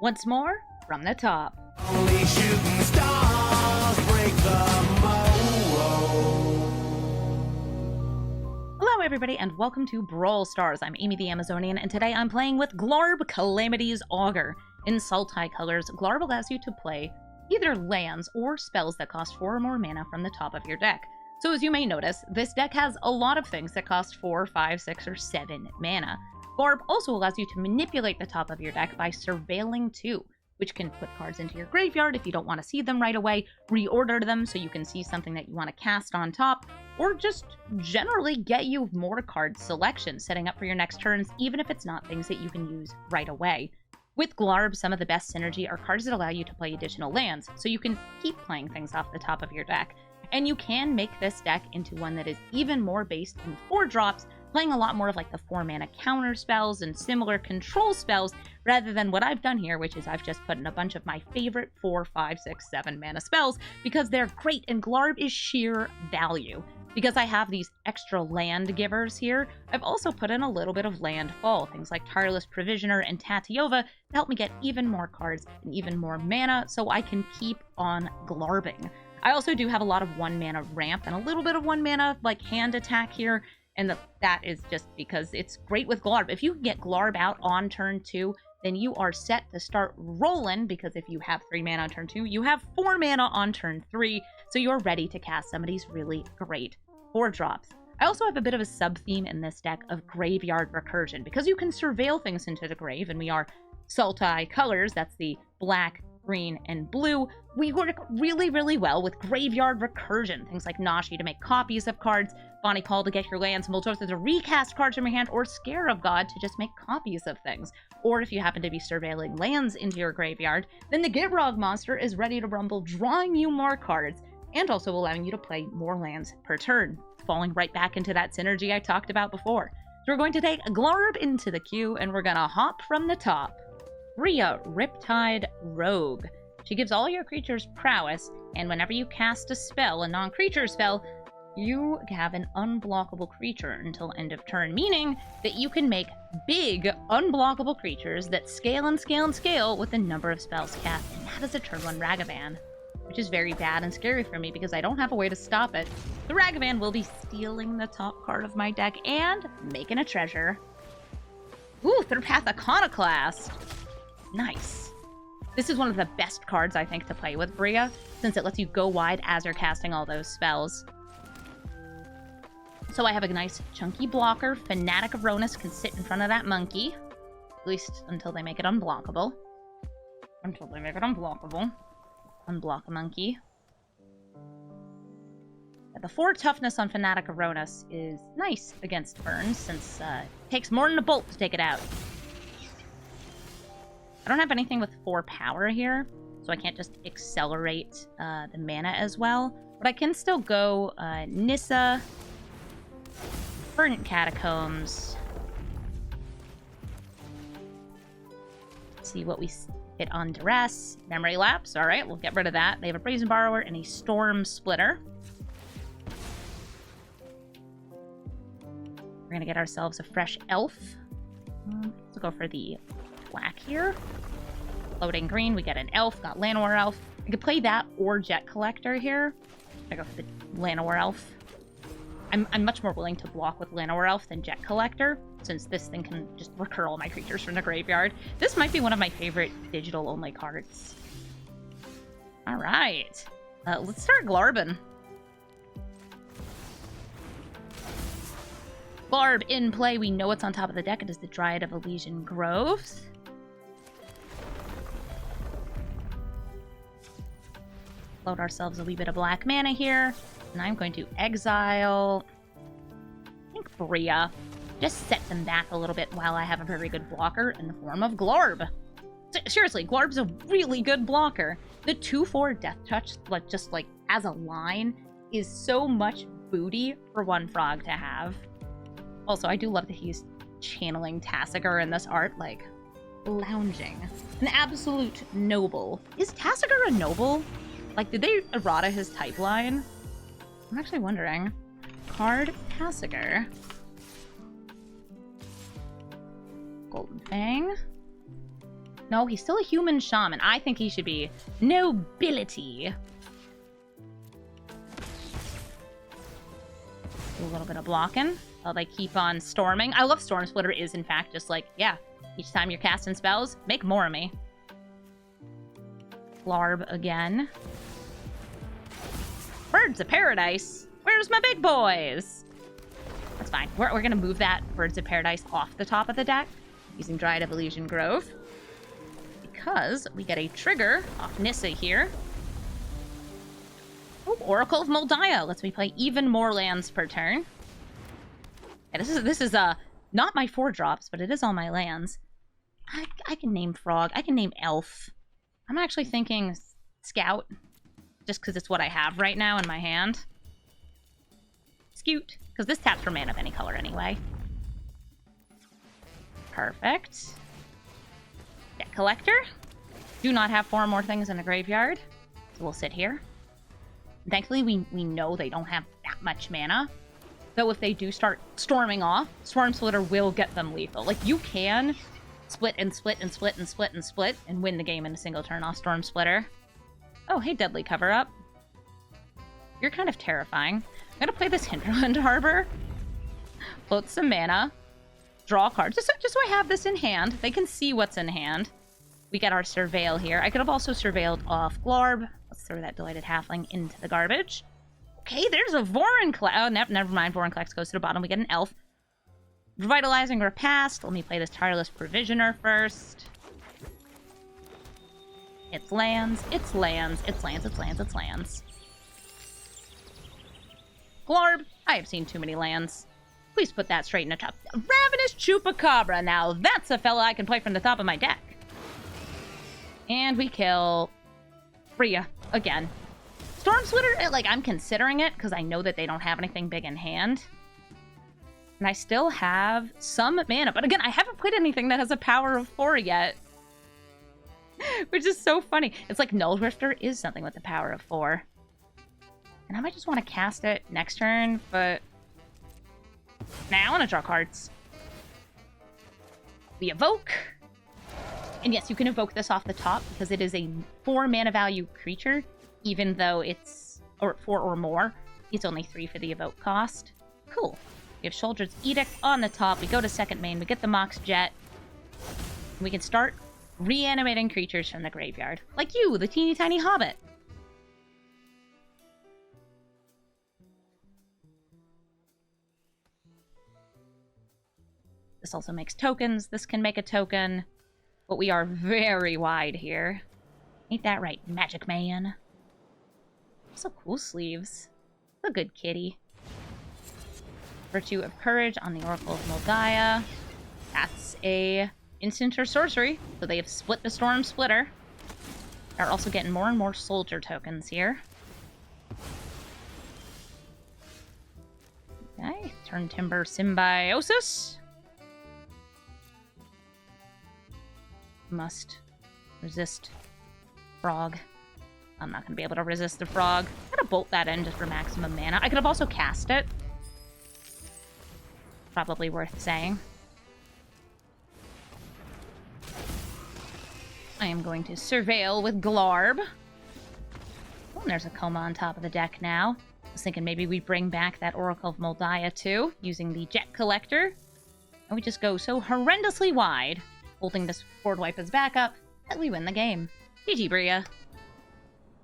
Once more, from the top. Only shooting stars break the mold. Hello everybody and welcome to Brawl Stars. I'm Amy the Amazonian and today I'm playing with Glarb, Calamity's Augur. In Sultai colors, Glarb allows you to play either lands or spells that cost 4 or more mana from the top of your deck. So as you may notice, this deck has a lot of things that cost 4, 5, 6, or 7 mana. Glarb also allows you to manipulate the top of your deck by surveilling 2, which can put cards into your graveyard if you don't want to see them right away, reorder them so you can see something that you want to cast on top, or just generally get you more card selection setting up for your next turns, even if it's not things that you can use right away. With Glarb, some of the best synergy are cards that allow you to play additional lands, so you can keep playing things off the top of your deck. And you can make this deck into one that is even more based in 4-drops, playing a lot more of like the 4-mana counter spells and similar control spells, rather than what I've done here, which is I've just put in a bunch of my favorite 4, 5, 6, 7 mana spells, because they're great and Glarb is sheer value. Because I have these extra land givers here, I've also put in a little bit of landfall, things like Tireless Provisioner and Tatiova, to help me get even more cards and even more mana, so I can keep on glarbing. I also do have a lot of 1-mana ramp and a little bit of 1-mana like hand attack here, and that is just because it's great with Glarb. If you can get Glarb out on turn 2, then you are set to start rolling, because if you have 3 mana on turn 2, you have 4 mana on turn 3, so you're ready to cast some of these really great 4-drops. I also have a bit of a sub-theme in this deck of graveyard recursion, because you can surveil things into the grave, and we are Sultai colors, that's the black, green, and blue. We work really, really well with graveyard recursion, things like Nashi to make copies of cards, Bonny Pall to get your lands, muldrotha to recast cards from your hand, or Scare of God to just make copies of things. Or if you happen to be surveilling lands into your graveyard, then the Givrog monster is ready to rumble, drawing you more cards, and also allowing you to play more lands per turn, falling right back into that synergy I talked about before. So we're going to take Glarb into the queue, and we're gonna hop from the top. Bria, Riptide Rogue. She gives all your creatures prowess, and whenever you cast a spell, a non-creature spell, you have an unblockable creature until end of turn, meaning that you can make big unblockable creatures that scale and scale and scale with the number of spells cast, and that is a turn 1 Ragavan, which is very bad and scary for me because I don't have a way to stop it. The Ragavan will be stealing the top card of my deck and making a treasure. Ooh, Third Path Iconoclast! Nice. This is one of the best cards, I think, to play with Bria, since it lets you go wide as you're casting all those spells. So I have a nice chunky blocker. Fanatic of Ronus can sit in front of that monkey. At least until they make it unblockable. Unblock a monkey. Yeah, the 4 toughness on Fanatic of Ronus is nice against burns, since it takes more than a bolt to take it out. I don't have anything with 4 power here, so I can't just accelerate the mana as well. But I can still go Nissa, Verdant Catacombs. Let's see what we hit on Duress. Memory Lapse, alright, we'll get rid of that. They have a Brazen Borrower and a Storm Splitter. We're gonna get ourselves a fresh elf. Let's go for the black here. Floating green, we get an elf, got Llanowar Elf. I could play that or Jet Collector here. I go for the Llanowar Elf. I'm much more willing to block with Llanowar Elf than Jet Collector, since this thing can just recur all my creatures from the graveyard. This might be one of my favorite digital-only cards. Alright. Let's start Glarbin. Glarb in play. We know what's on top of the deck. It is the Dryad of Elysian Groves. Load ourselves a wee bit of black mana here. And I'm going to exile, I think, Bria. Just set them back a little bit while I have a very good blocker in the form of Glarb. Seriously, Glarb's a really good blocker. The 2/4 Death Touch, just like as a line, is so much booty for one frog to have. Also, I do love that he's channeling Tasigur in this art, like, lounging. An absolute noble. Is Tasigur a noble? Like, did they errata his type line? I'm actually wondering. Card Tasigur. Golden Fang. No, he's still a human shaman. I think he should be nobility. Do a little bit of blocking while they keep on storming. I love Storm Splitter is, in fact, just like, yeah, each time you're casting spells, make more of me. Glarb again. Birds of Paradise. Where's my big boys? That's fine. We're going to move that Birds of Paradise off the top of the deck using Dryad of Elysian Grove. Because we get a trigger off Nissa here. Oh, Oracle of Moldiah lets me play even more lands per turn. Yeah, this is not my 4-drops, but it is all my lands. I can name Frog. I can name Elf. I'm actually thinking Scout, just because it's what I have right now in my hand. Scoot, because this taps for mana of any color anyway. Perfect. Yeah, Collector. Do not have 4 more things in the graveyard, so we'll sit here. Thankfully, we know they don't have that much mana. Though if they do start storming off, Storm Splitter will get them lethal. Like, you can split and split and split and split and split and win the game in a single turn off Storm Splitter. Oh, hey, Deadly Cover-Up. You're kind of terrifying. I'm gonna play this Hinterland Harbor. Float some mana. Draw a card. Just so I have this in hand. They can see what's in hand. We get our Surveil here. I could have also Surveilled off Glarb. Let's throw that Delighted Halfling into the garbage. Okay, there's a Vorinclex. Oh, never mind. Vorinclex goes to the bottom. We get an Elf. Revitalizing Repast. Let me play this Tireless Provisioner first. It's lands. It's lands. It's lands. It's lands. It's lands. Glarb. I have seen too many lands. Please put that straight in the top. Ravenous Chupacabra. Now that's a fella I can play from the top of my deck. And we kill Bria again. Storm Splitter, like, I'm considering it because I know that they don't have anything big in hand. And I still have some mana. But again, I haven't played anything that has a power of 4 yet. Which is so funny. It's like Null Rifter is something with the power of 4. And I might just want to cast it next turn, but... Nah, I want to draw cards. We evoke. And yes, you can evoke this off the top because it is a 4 mana value creature, even though it's 4 or more. It's only 3 for the evoke cost. Cool. We have Shoulder's Edict on the top. We go to second main. We get the Mox Jet. We can start reanimating creatures from the graveyard. Like you, the teeny tiny hobbit. This also makes tokens. This can make a token. But we are very wide here. Ain't that right, Magic Man? So cool sleeves. A good kitty. Virtue of Courage on the Oracle of Moldiah. That's a instant or sorcery. So they have split the Storm Splitter. They're also getting more and more soldier tokens here. Okay, Turn Timber Symbiosis. Must resist Frog. I'm not going to be able to resist the Frog. I'm going to bolt that in just for maximum mana. I could have also cast it. Probably worth saying. I am going to Surveil with Glarb. Oh, and there's a Coma on top of the deck now. I was thinking maybe we bring back that Oracle of Moldiah too, using the Jet Collector. And we just go so horrendously wide, holding this board wipe as backup, that we win the game. GG, Bria.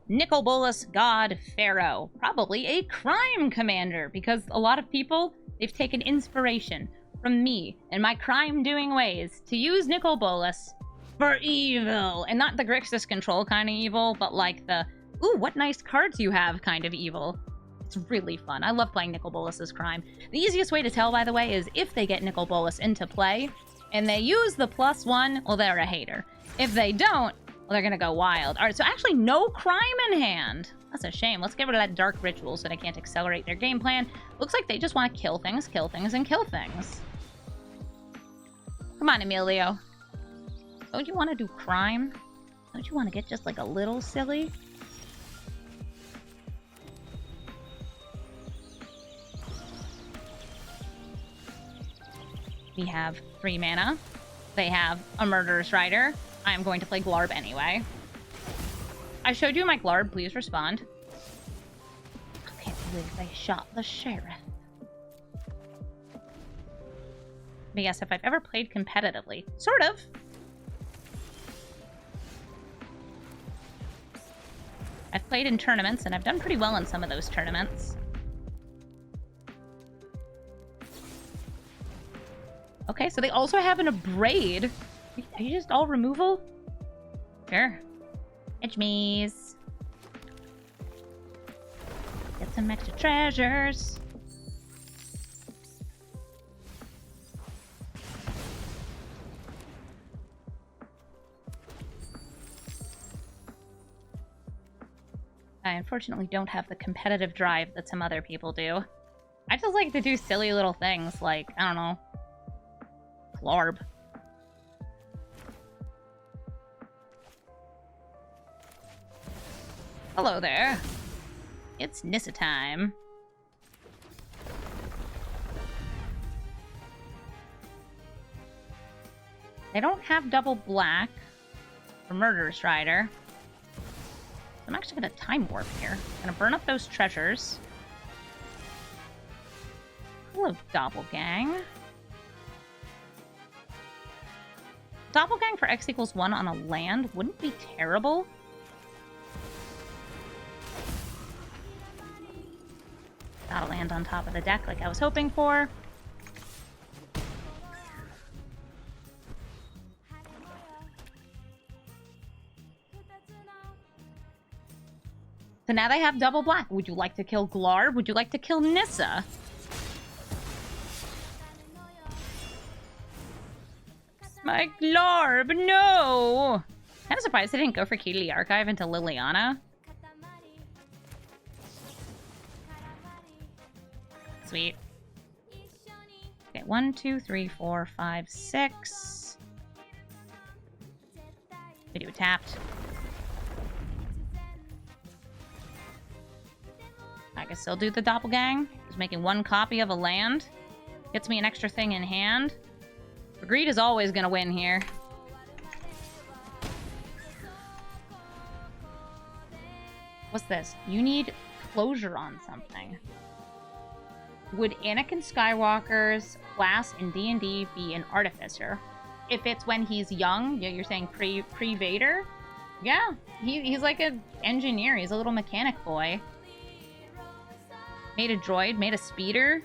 Nicol Bolas, God Pharaoh. Probably a crime commander, because a lot of people, they've taken inspiration from me and my crime-doing ways to use Nicol Bolas for evil. And not the Grixis control kind of evil, but like the, ooh, what nice cards you have kind of evil. It's really fun. I love playing Nicol Bolas' crime. The easiest way to tell, by the way, is if they get Nicol Bolas into play, and they use the +1, well, they're a hater. If they don't, well, they're gonna go wild. All right, so actually no crime in hand. That's a shame. Let's get rid of that Dark Ritual so they can't accelerate their game plan. Looks like they just want to kill things, and kill things. Come on, Emilio. Don't you want to do crime? Don't you want to get just like a little silly? We have 3 mana. They have a Murderous Rider. I am going to play Glarb anyway. I showed you my Glarb. Please respond. I can't believe they shot the sheriff. But yes, if I've ever played competitively. Sort of. I've played in tournaments, and I've done pretty well in some of those tournaments. Okay, so they also have an abrade. Are you just all removal? Sure. Edge me's. Get some extra treasures. I unfortunately don't have the competitive drive that some other people do. I just like to do silly little things like, I don't know, Glarb. Hello there. It's Nissa time. They don't have double black for Murderous Rider. I'm actually gonna time warp here. Gonna burn up those treasures. Hello, Doppelgang. Doppelgang for X equals 1 on a land wouldn't be terrible. Gotta land on top of the deck like I was hoping for. So now they have double black. Would you like to kill Glarb? Would you like to kill Nissa? My Glarb, no! Kind of surprised they didn't go for Key to the Archive into Liliana. Sweet. Okay, 1, 2, 3, 4, 5, 6. We do a tapped. I can still do the Doppelgang. Just making one copy of a land. Gets me an extra thing in hand. Greed is always gonna win here. What's this? You need closure on something. Would Anakin Skywalker's class in D&D be an artificer? If it's when he's young, you're saying pre-Vader? Yeah, he's like an engineer. He's a little mechanic boy. Made a droid, made a speeder.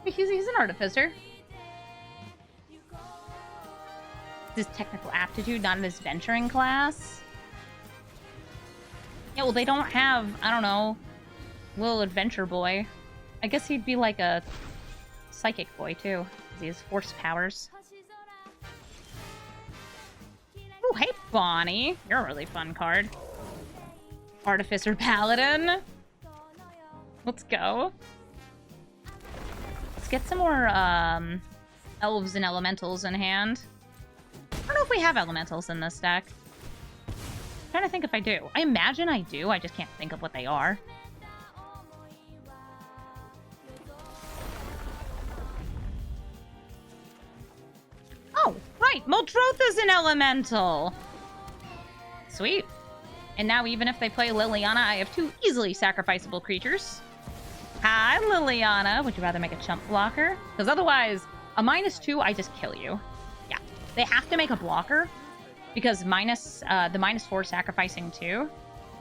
He's an artificer. This technical aptitude, not in his venturing class. Yeah, well, they don't have, I don't know, little adventure boy. I guess he'd be like a psychic boy, too. Because he has force powers. Oh, hey, Bonnie. You're a really fun card. Artificer Paladin. Let's go. Let's get some more elves and elementals in hand. I don't know if we have elementals in this deck. I'm trying to think if I do. I imagine I do. I just can't think of what they are. Oh, right. Muldrotha's an elemental. Sweet. And now even if they play Liliana, I have 2 easily sacrificable creatures. Hi, Liliana. Would you rather make a chump blocker? Because otherwise, a -2, I just kill you. Yeah. They have to make a blocker. Because the -4 sacrificing 2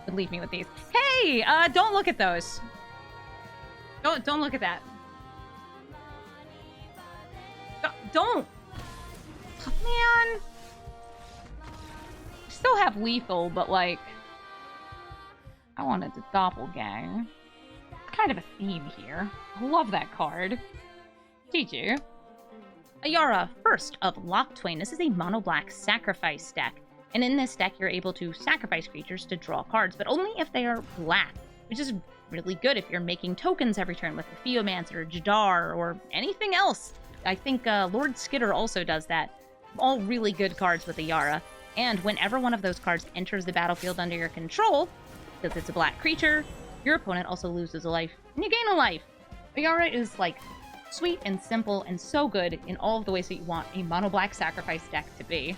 would leave me with these. Hey! Don't look at those. Don't look at that. Don't! Man! Still have lethal, but like... I wanted to doppelgang. Kind of a theme here. I love that card. GG. Ayara, first of Locktwain. This is a mono-black sacrifice deck. And in this deck, you're able to sacrifice creatures to draw cards, but only if they are black, which is really good if you're making tokens every turn with a Theomancer or Jadar or anything else. I think Lord Skitter also does that. All really good cards with Ayara. And whenever one of those cards enters the battlefield under your control, because it's a black creature, your opponent also loses a life, and you gain a life. Ayara is, like, Sweet and simple and so good in all of the ways that you want a mono black sacrifice deck to be.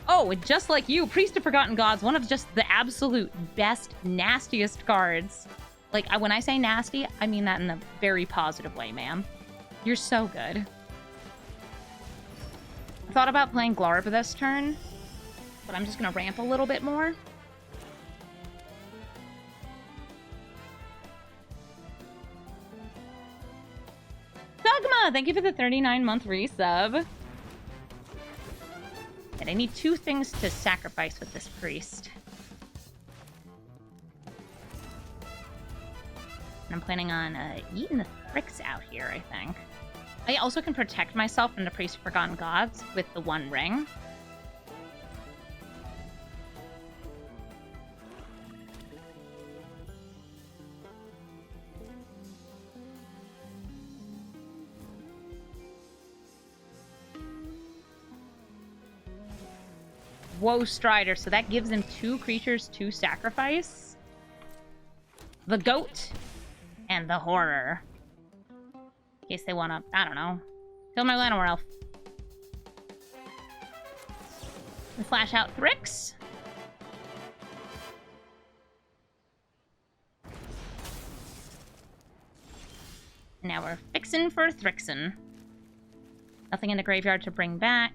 Oh, just like you, Priest of Forgotten Gods, one of just the absolute best, nastiest cards. Like, when I say nasty, I mean that in a very positive way, ma'am. You're so good. I thought about playing Glarb this turn, but I'm just going to ramp a little bit more. Dogma, thank you for the 39-month resub. And I need 2 things to sacrifice with this priest. And I'm planning on eating the Thrix out here, I think. I also can protect myself from the Priest of Forgotten Gods with the 1 ring. Whoa, Strider. So that gives him 2 creatures to sacrifice. The Goat and the Horror. In case they want to, I don't know, kill my Llanowar Elf. And flash out Thrix. Now we're fixin' for Thrixin. Nothing in the graveyard to bring back.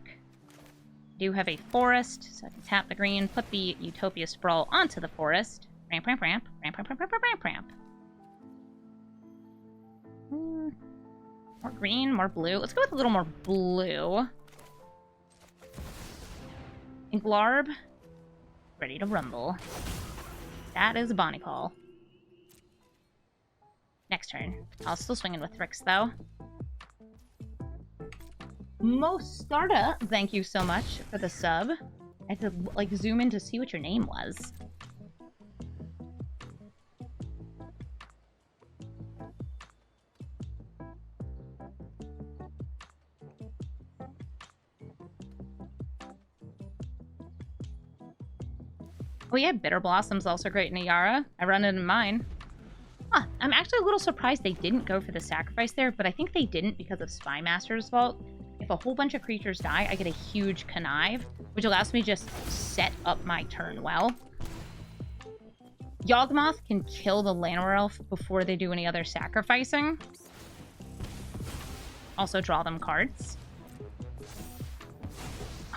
Do have a forest, so I can tap the green, put the Utopia Sprawl onto the forest. Ramp, ramp, ramp, ramp, ramp, ramp, ramp, ramp, ramp. More green, more blue. Let's go with a little more blue. And Glarb, ready to rumble. That is a bonny call. Next turn. I'll still swing in with Thrix, though. Mostarda, thank you so much for the sub. I had to, like, zoom in to see what your name was. Oh yeah, Bitter Blossom's also great in Ayara. I run it in mine. Huh, I'm actually a little surprised they didn't go for the sacrifice there, but I think they didn't because of Spymaster's Vault. If a whole bunch of creatures die, I get a huge connive, which allows me to just set up my turn well. Yawgmoth can kill the Llanowar Elf before they do any other sacrificing. Also draw them cards.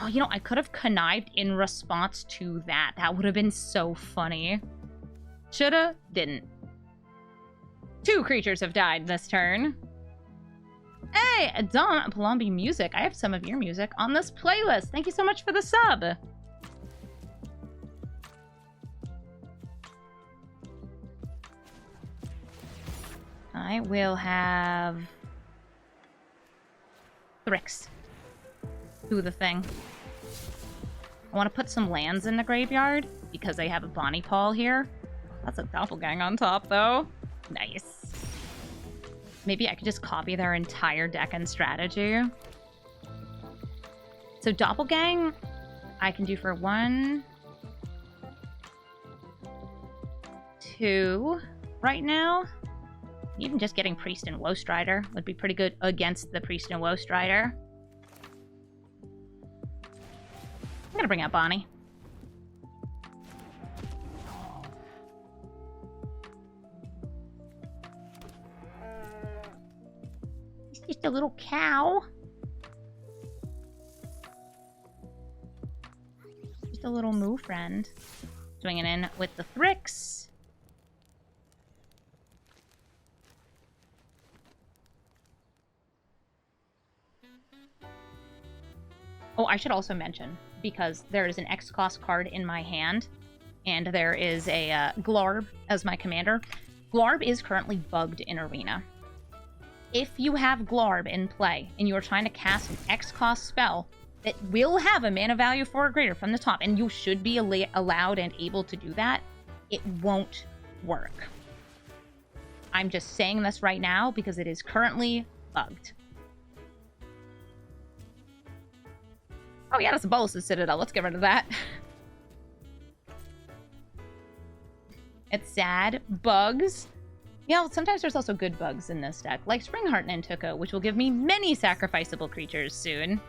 Oh, you know, I could have connived in response to that. That would have been so funny. Shoulda, didn't. 2 creatures have died this turn. Hey, Don Palombi Music. I have some of your music on this playlist. Thank you so much for the sub. I will have Thrix do the thing. I want to put some lands in the graveyard because I have a Bonny Pall here. That's a doppelgang on top, though. Nice. Maybe I could just copy their entire deck and strategy. So doppelgang, I can do for 1, 2 right now. Even just getting Priest and Woe Strider would be pretty good against the Priest and Woe Strider. I'm gonna bring out Bonny. He's just a little cow. Just a little moo friend. Swinging in with the Thrix. Oh, I should also mention, because there is an X-Cost card in my hand, and there is a Glarb as my commander. Glarb is currently bugged in Arena. If you have Glarb in play, and you're trying to cast an X-Cost spell that will have a mana value 4 or greater from the top, and you should be allowed and able to do that, it won't work. I'm just saying this right now, because it is currently bugged. Oh yeah, that's a Bolas' Citadel. Let's get rid of that. It's sad. Bugs. Yeah, well, sometimes there's also good bugs in this deck, like Springheart and Tuco, which will give me many sacrificable creatures soon.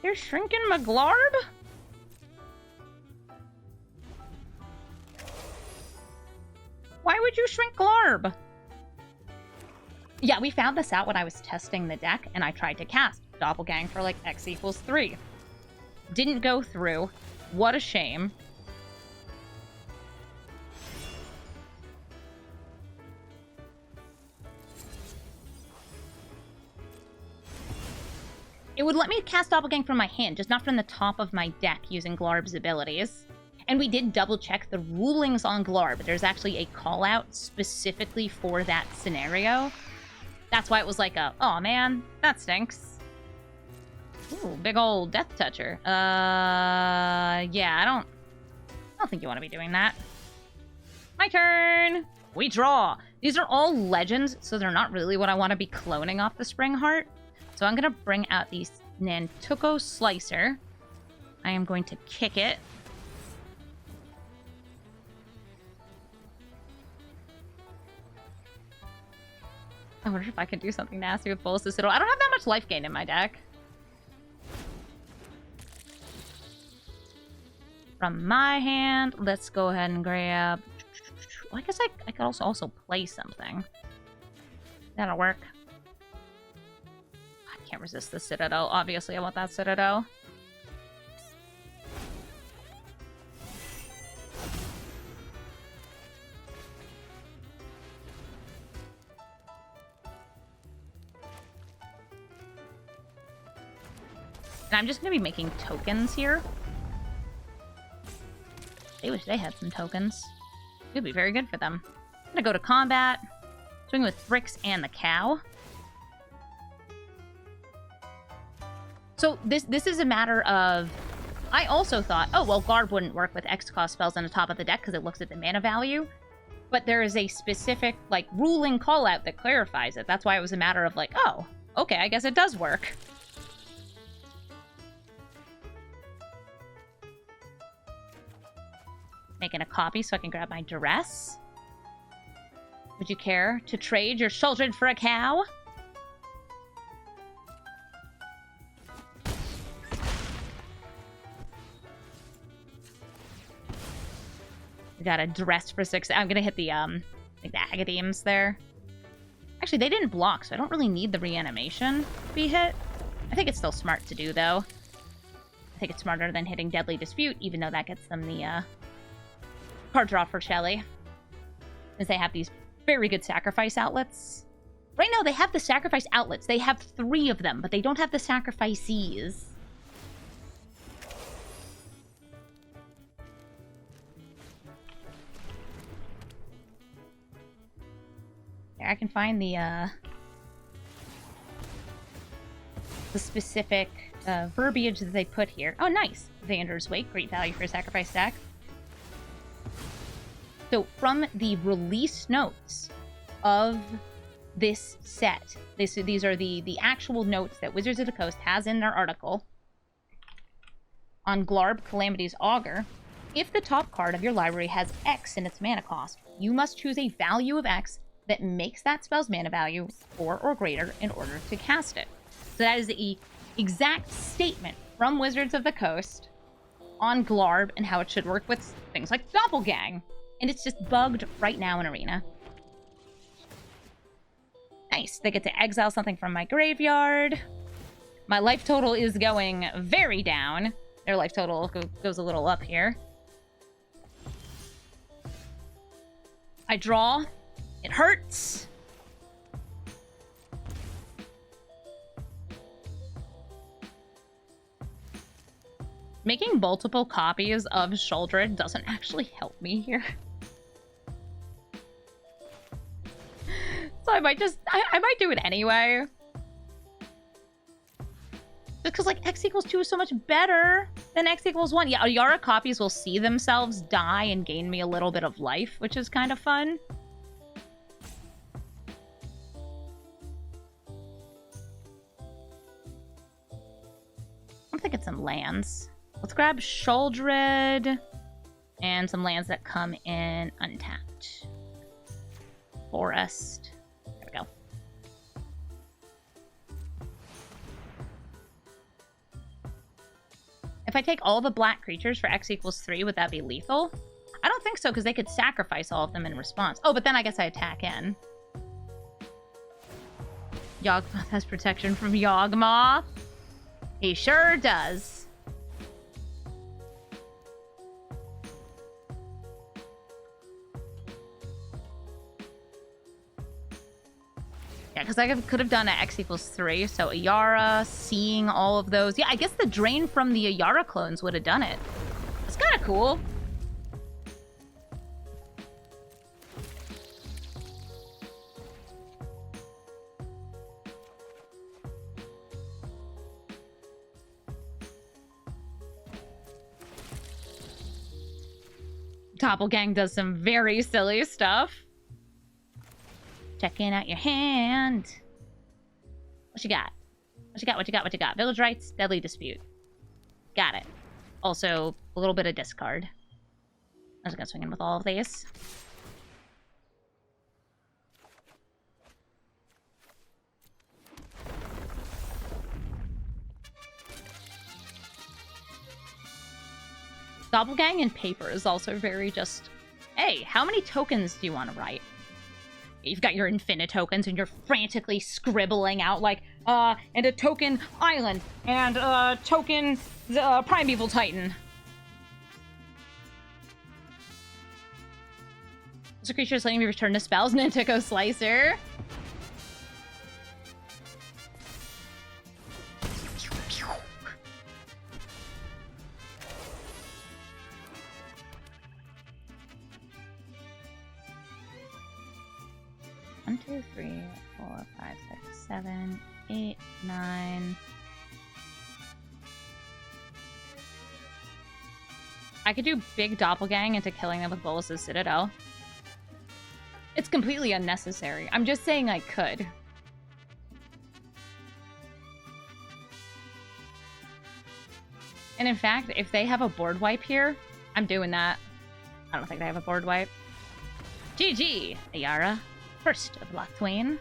You're shrinking my Glarb? Why would you shrink Glarb? Yeah, we found this out when I was testing the deck, and I tried to cast Doppelgang for, like, X equals 3. Didn't go through. What a shame. It would let me cast Doppelgang from my hand, just not from the top of my deck using Glarb's abilities. And we did double-check the rulings on Glarb. There's actually a call-out specifically for that scenario. That's why it was like oh man, that stinks. Ooh, big old Death Toucher. Yeah, I don't think you want to be doing that. My turn! We draw! These are all legends, so they're not really what I want to be cloning off the Springheart. So I'm going to bring out the Nantuko Slicer. I am going to kick it. I wonder if I could do something nasty with Bolas. I don't have that much life gain in my deck. From my hand, let's go ahead and grab... Well, I guess I could also play something. That'll work. I can't resist the Citadel. Obviously, I want that Citadel. And I'm just going to be making tokens here. They wish they had some tokens. It would be very good for them. I'm going to go to combat. Swing with Thrix and the cow. So this is a matter of... I also thought, oh, well, Glarb wouldn't work with X-cost spells on the top of the deck because it looks at the mana value. But there is a specific, like, ruling call-out that clarifies it. That's why it was a matter of, like, oh, okay, I guess it does work. Making a copy so I can grab my Duress. Would you care to trade your Sheoldred for a cow? We got a Duress for 6. I'm gonna hit the like the Agademes there. Actually, they didn't block, so I don't really need the reanimation to be hit. I think it's still smart to do, though. I think it's smarter than hitting Deadly Dispute, even though that gets them the card draw for Shelly. Since they have these very good sacrifice outlets. Right now, they have the sacrifice outlets. They have 3 of them, but they don't have the sacrifices. There, I can find the specific verbiage that they put here. Oh, nice! Vander's Wake, great value for a sacrifice stack. So, from the release notes of this set, these are the actual notes that Wizards of the Coast has in their article on Glarb Calamity's Augur. If the top card of your library has X in its mana cost, you must choose a value of X that makes that spell's mana value 4 or greater in order to cast it. So that is the exact statement from Wizards of the Coast on Glarb and how it should work with things like Doppelgang. And it's just bugged right now in Arena. Nice. They get to exile something from my graveyard. My life total is going very down. Their life total goes a little up here. I draw. It hurts. Making multiple copies of Sheoldred doesn't actually help me here. So I might just... I might do it anyway. Just because, like, X equals 2 is so much better than X equals 1. Yeah, Ayara copies will see themselves die and gain me a little bit of life, which is kind of fun. I'm thinking some lands. Let's grab Sheoldred And some lands that come in untapped. Forest. There we go. If I take all the black creatures for X equals 3, would that be lethal? I don't think so, because they could sacrifice all of them in response. Oh, but then I guess I attack in. Yawgmoth has protection from Yawgmoth. He sure does. Yeah, because I could have done an X equals 3, so Ayara, seeing all of those. Yeah, I guess the drain from the Ayara clones would have done it. It's kind of cool. Doppelgang does some very silly stuff. Checking out your hand. What you got? What you got? What you got? What you got? Village Rites, Deadly Dispute. Got it. Also, a little bit of discard. I'm just gonna swing in with all of these. Doppelgang in paper is also very just, hey, how many tokens do you want to write? You've got your infinite tokens and you're frantically scribbling out like, and a token island, and a token primeval titan. So creatures letting me return to spells, Nintico Slicer. One, 2, 3, 4, 5, 6, 7, 8, 9. I could do big doppelgang into killing them with Bolas' Citadel. It's completely unnecessary. I'm just saying I could. And in fact, if they have a board wipe here, I'm doing that. I don't think they have a board wipe. GG, Ayara. First of Lochtwain.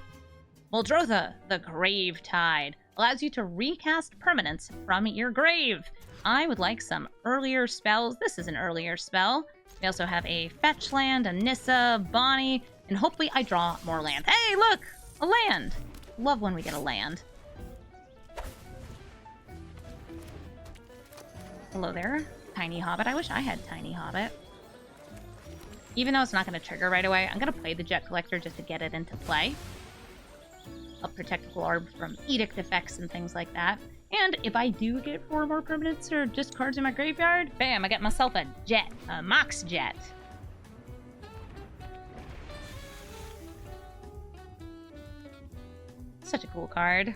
Muldrotha, the Grave Tide, allows you to recast permanents from your grave. I would like some earlier spells. This is an earlier spell. We also have a fetch land, a Nissa, Bonny, and hopefully I draw more land. Hey, look! A land! Love when we get a land. Hello there, Tiny Hobbit. I wish I had Tiny Hobbit. Even though it's not going to trigger right away, I'm going to play the Jet Collector just to get it into play. I'll protect Glarb from edict effects and things like that. And if I do get 4 more permanents or just cards in my graveyard, bam, I get myself a jet, a Mox Jet. Such a cool card.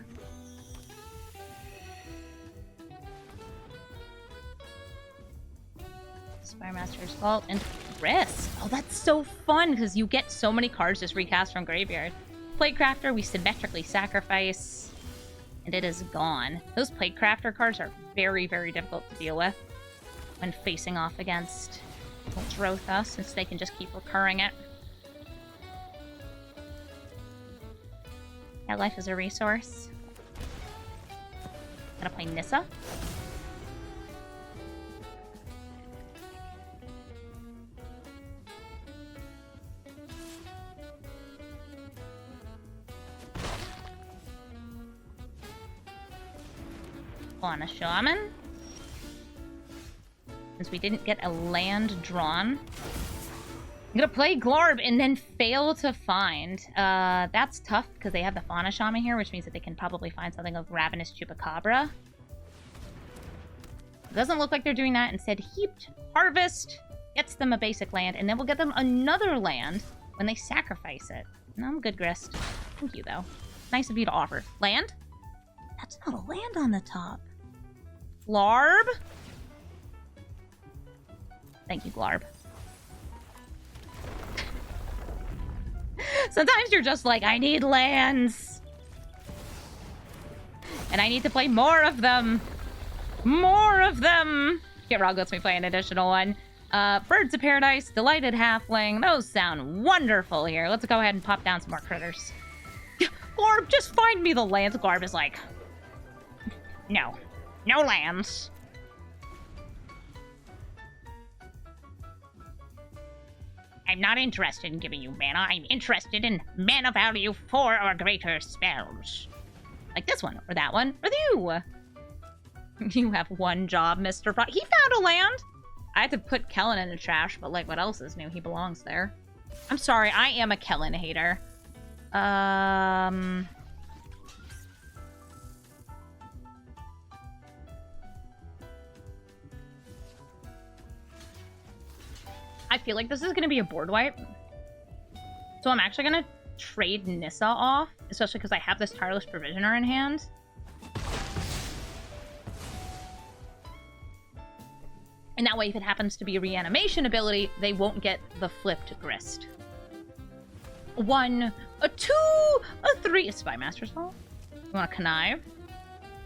Spiremaster's Vault and Risk. Oh, that's so fun because you get so many cards just recast from graveyard. Platecrafter, we symmetrically sacrifice, and it is gone. Those Platecrafter cards are very, very difficult to deal with when facing off against Muldrotha, since they can just keep recurring it. Yeah, life is a resource. Gonna play Nissa. On a shaman. Since we didn't get a land drawn, I'm gonna play Glarb and then fail to find. That's tough because they have the Fauna Shaman here, which means that they can probably find something like Ravenous Chupacabra. Doesn't look like they're doing that. Instead, Heaped Harvest gets them a basic land, and then we'll get them another land when they sacrifice it. No, I'm good, Grist. Thank you, though. Nice of you to offer. Land? That's not a land on the top. Glarb? Thank you, Glarb. Sometimes you're just like, I need lands. And I need to play more of them. More of them! Get Rog lets me play an additional one. Birds of Paradise, Delighted Halfling. Those sound wonderful here. Let's go ahead and pop down some more critters. Glarb, just find me the lands. Glarb is like, no. No lands. I'm not interested in giving you mana. I'm interested in mana value 4 or greater spells. Like this one, or that one, or you. You have one job, Mr. Frog. He found a land! I had to put Kellen in the trash, but like, what else is new? He belongs there. I'm sorry, I am a Kellen hater. I feel like this is going to be a board wipe. So I'm actually going to trade Nissa off, especially because I have this Tireless Provisioner in hand. And that way, if it happens to be a reanimation ability, they won't get the flipped grist. 1, a 2, a 3. It's Spymaster's fault. You want to connive?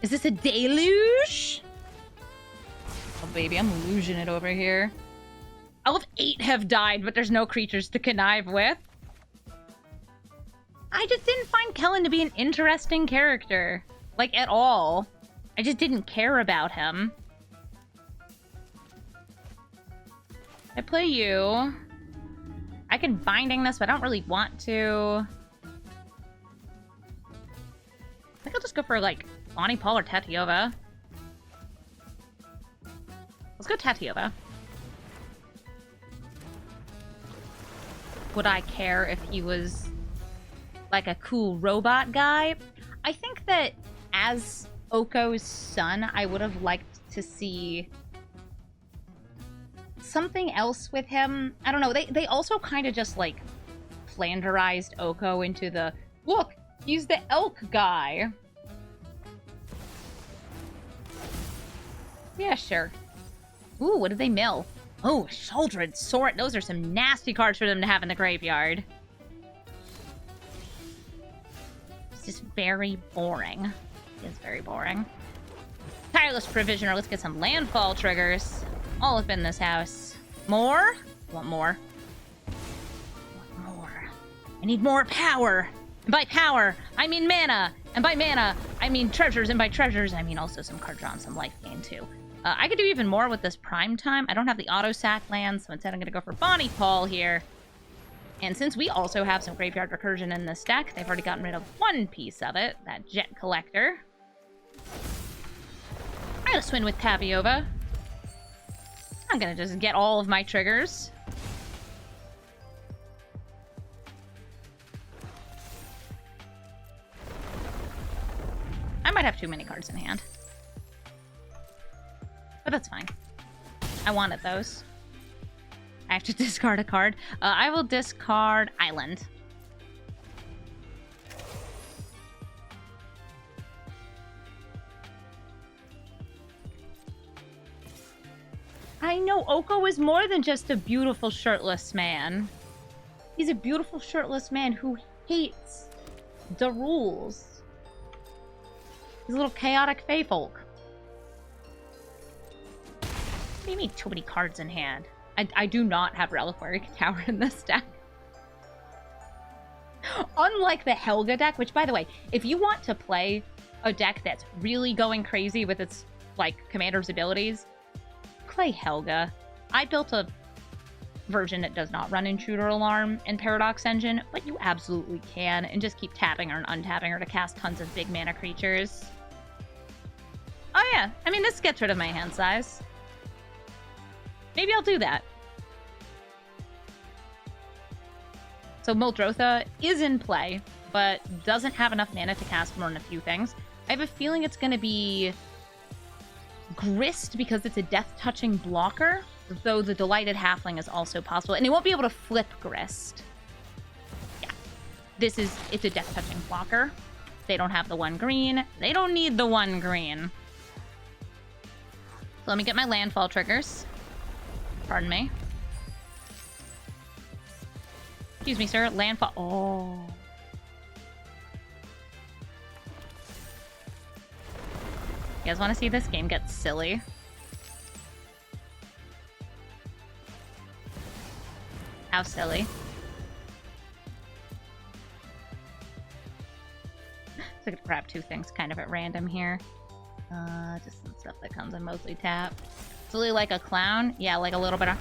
Is this a deluge? Oh, baby, I'm losing it over here. All of 8 have died, but there's no creatures to connive with. I just didn't find Kellen to be an interesting character. Like, at all. I just didn't care about him. I play you. I can binding this, but I don't really want to. I think I'll just go for, like, Bonny, Pall, or Tatiova. Let's go Tatiova. Would I care if he was, like, a cool robot guy? I think that as Oko's son, I would have liked to see something else with him. I don't know. They also kind of just, like, flanderized Oko into the, look, he's the elk guy. Yeah, sure. Ooh, what did they mill? Oh, Shouldered Sword. Those are some nasty cards for them to have in the graveyard. It's just very boring. It's very boring. Tireless Provisioner. Let's get some landfall triggers. All up in this house. More? I want more. I want more. I need more power. And by power, I mean mana. And by mana, I mean treasures. And by treasures, I mean also some card draw and some life gain, too. I could do even more with this prime time. I don't have the auto sack land, so instead I'm going to go for Bonny Pall here. And since we also have some graveyard recursion in this deck, they've already gotten rid of one piece of it, that Jet Collector. I'm going to swing with Taviova. I'm going to just get all of my triggers. I might have too many cards in hand. But that's fine. I wanted those. I have to discard a card. I will discard Island. I know Oko is more than just a beautiful shirtless man. He's a beautiful shirtless man who hates the rules. He's a little chaotic fae folk. You need too many cards in hand. I do not have Reliquary Tower in this deck. Unlike the Helga deck, which, by the way, if you want to play a deck that's really going crazy with its, like, commander's abilities, play Helga. I built a version that does not run Intruder Alarm and Paradox Engine, but you absolutely can, and just keep tapping her and untapping her to cast tons of big mana creatures. Oh yeah, I mean, this gets rid of my hand size. Maybe I'll do that. So Muldrotha is in play, but doesn't have enough mana to cast more than a few things. I have a feeling it's going to be Grist because it's a death-touching blocker, though the Delighted Halfling is also possible. And it won't be able to flip Grist. Yeah. It's a death-touching blocker. They don't have the 1 green. They don't need the 1 green. So let me get my landfall triggers. Pardon me. Excuse me, sir. Landfall. Oh. You guys want to see this game get silly? How silly. So I could grab two things kind of at random here. Just some stuff that comes in mostly tap. Silly like a clown? Yeah, like a little bit of...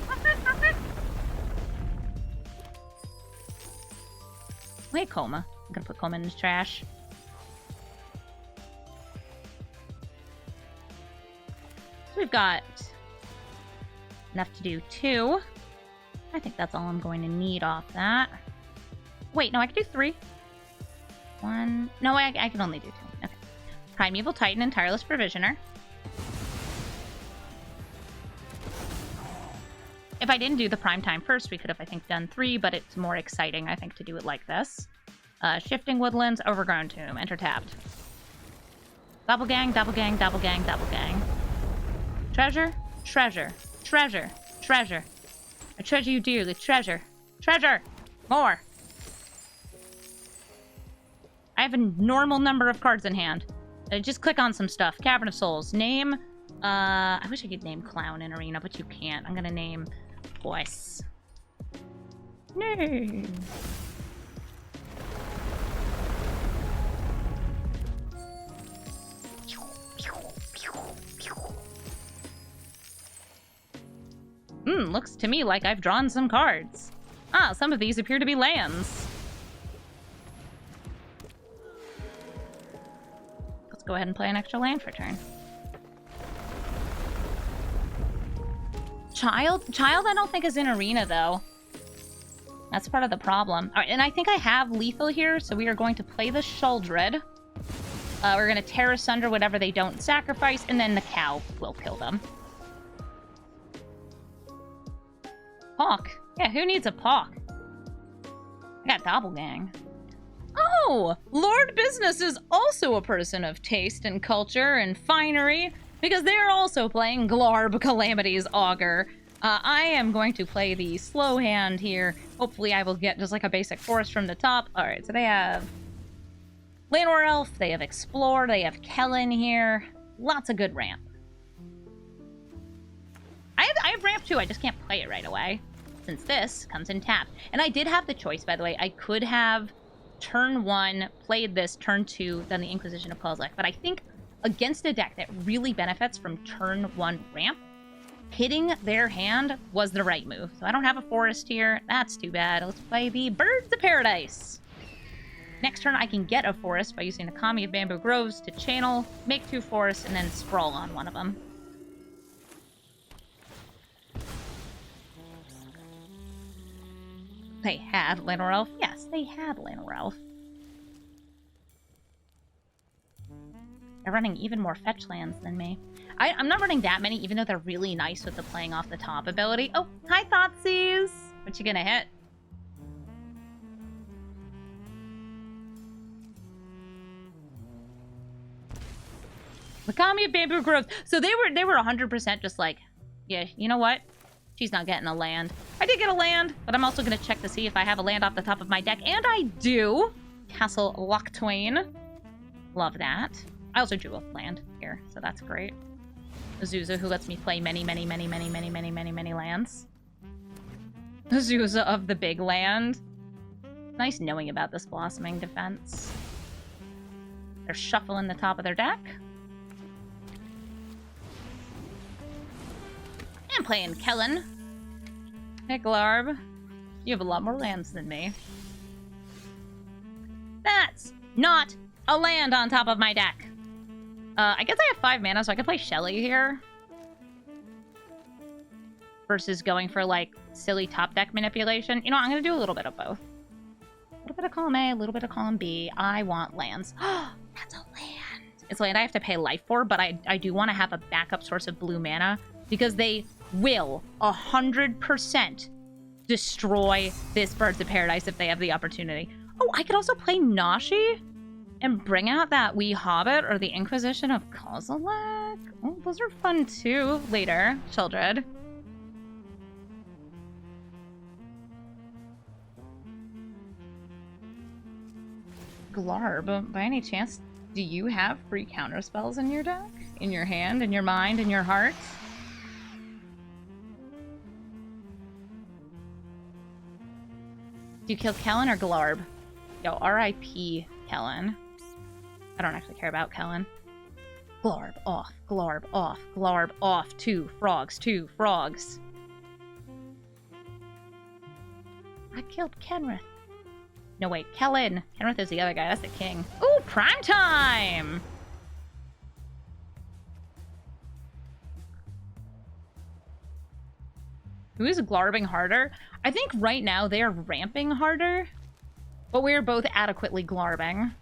Wait, Coma. I'm gonna put Coma in his trash. So we've got enough to do 2. I think that's all I'm going to need off that. Wait, no, I can do 3. 1. No, I can only do 2. Okay. Primeval Titan and Tireless Provisioner. If I didn't do the prime time first, we could have, I think, done 3, but it's more exciting, I think, to do it like this. Shifting Woodlands, Overgrown Tomb, enter tapped. Double gang, double gang, double gang, double gang. Treasure, treasure, treasure, treasure. I treasure you dearly. Treasure, treasure, more. I have a normal number of cards in hand. Just click on some stuff. Cavern of Souls. Name, I wish I could name Clown in Arena, but you can't. I'm gonna name Voice. No. Looks to me like I've drawn some cards. Ah, some of these appear to be lands. Let's go ahead and play an extra land for turn. Child I don't think is in Arena, though. That's part of the problem. All right, and I think I have lethal here, so we are going to play the Shuldred. We're going to tear asunder whatever they don't sacrifice, and then the cow will kill them. Hawk. Yeah, who needs a Hawk? I got Doppelgang. Oh! Lord Business is also a person of taste and culture and finery, because they're also playing Glarb Calamity's Augur. I am going to play the slow hand here. Hopefully I will get just like a basic forest from the top. Alright, so they have Llanowar Elf, they have Explore, they have Kellen here. Lots of good ramp. I have ramp too, I just can't play it right away, since this comes in tap. And I did have the choice, by the way. I could have turn 1, played this, turn 2, done the Inquisition of Kozilek. But I think against a deck that really benefits from turn 1 ramp, hitting their hand was the right move. So I don't have a forest here. That's too bad. Let's play the Birds of Paradise. Next turn, I can get a forest by using a Kami of Bamboo Groves to channel, make 2 forests, and then sprawl on one of them. They had Llanowar Elf? Yes, they had Llanowar Elf. They're running even more fetch lands than me. I'm not running that many, even though they're really nice with the playing off the top ability. Oh, hi, Thoughtseize! What you gonna hit? Kami of Bamboo Groves. So they were 100% just like, yeah, you know what? She's not getting a land. I did get a land, but I'm also going to check to see if I have a land off the top of my deck. And I do! Castle Lochtwain. Love that. I also drew a land here, so that's great. Azusa, who lets me play many, many, many, many, many, many, many, many lands. Azusa of the big land. Nice knowing about this Blossoming Defense. They're shuffling the top of their deck. And playing Kellen. Hey, Glarb. You have a lot more lands than me. That's not a land on top of my deck. I guess I have 5 mana, so I can play Shelly here. Versus going for, like, silly top deck manipulation. You know, I'm going to do a little bit of both. A little bit of column A, a little bit of column B. I want lands. That's a land. It's land I have to pay life for, but I do want to have a backup source of blue mana. Because they will 100% destroy this Birds of Paradise if they have the opportunity. Oh, I could also play Nashi and bring out that wee Hobbit or the Inquisition of Kozilek. Oh, those are fun too later, children. Glarb, by any chance, do you have free counter spells in your deck? In your hand, in your mind, in your heart? Do you kill Kellen or Glarb? Yo, R.I.P. Kellen. I don't actually care about Kellen. Glarb off, Glarb off, Glarb off. 2 frogs, 2 frogs. I killed Kenrith. No, wait, Kellen. Kenrith is the other guy. That's the king. Ooh, prime time! Who is glarbing harder? I think right now they are ramping harder, but we are both adequately glarbing.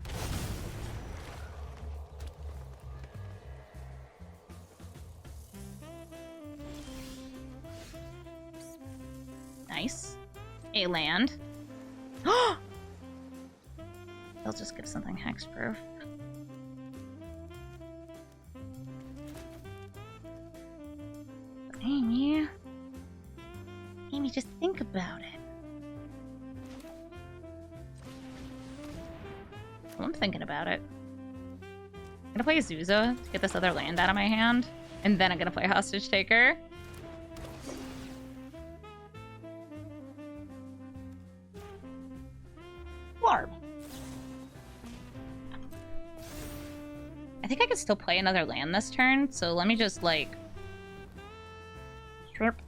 Nice. A land. They'll just give something hexproof. Amy. Amy, just think about it. Well, I'm thinking about it. I'm gonna play Zuza to get this other land out of my hand, and then I'm gonna play Hostage Taker. Glarb. I think I could still play another land this turn, so let me just, like... Chirp.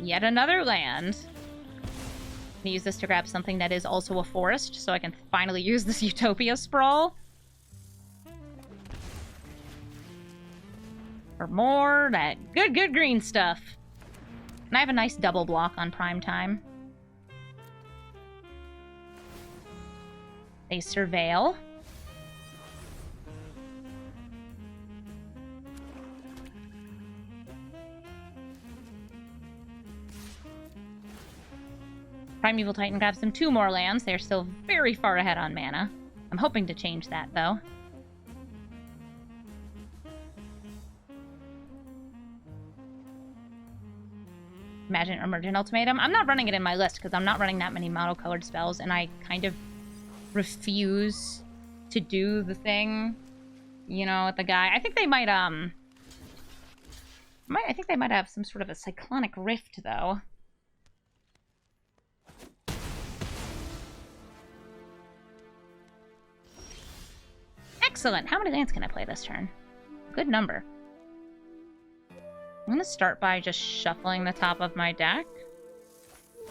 Yet another land. I'm gonna use this to grab something that is also a forest, so I can finally use this Utopia Sprawl. For more that good green stuff. And I have a nice double block on prime time. They surveil. Primeval Titan grabs them 2 more lands. They're still very far ahead on mana. I'm hoping to change that, though. Imagine Emergent Ultimatum. I'm not running it in my list because I'm not running that many monocolored spells, and I kind of refuse to do the thing, you know, with the guy. I think they might, I think they might have some sort of a Cyclonic Rift, though. Excellent. How many lands can I play this turn? Good number. I'm going to start by just shuffling the top of my deck.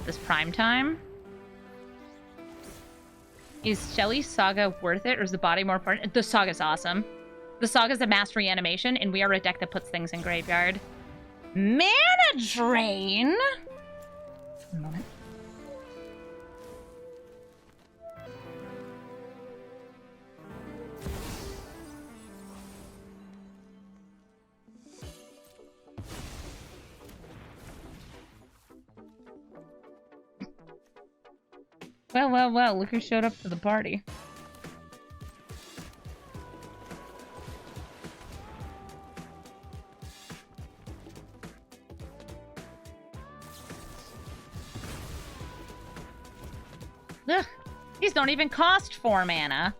This prime time. Is Shelly's Saga worth it, or is the body more important? The Saga's awesome. The Saga's a mastery animation, and we are a deck that puts things in graveyard. Mana Drain! One moment. Well, look who showed up to the party. Ugh, these don't even cost 4 mana.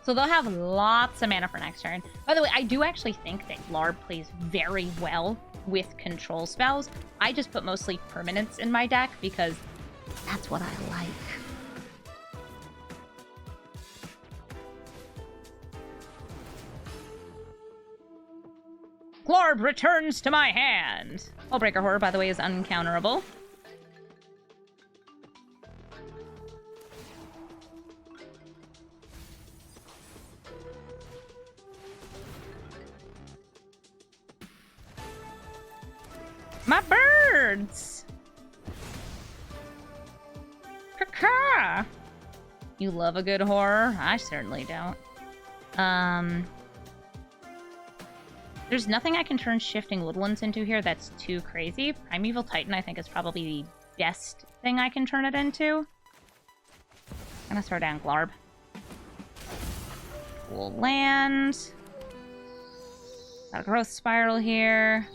So they'll have lots of mana for next turn. By the way, I do actually think that Glarb plays very well with control spells. I just put mostly permanents in my deck because that's what I like. Glarb returns to my hand. Hullbreaker Horror, by the way, is uncounterable. My birds! Caw-caw! You love a good horror? I certainly don't. There's nothing I can turn Shifting Woodlands into here that's too crazy. Primeval Titan, I think, is probably the best thing I can turn it into. I'm gonna throw down Glarb. Cool land. Got a growth spiral here.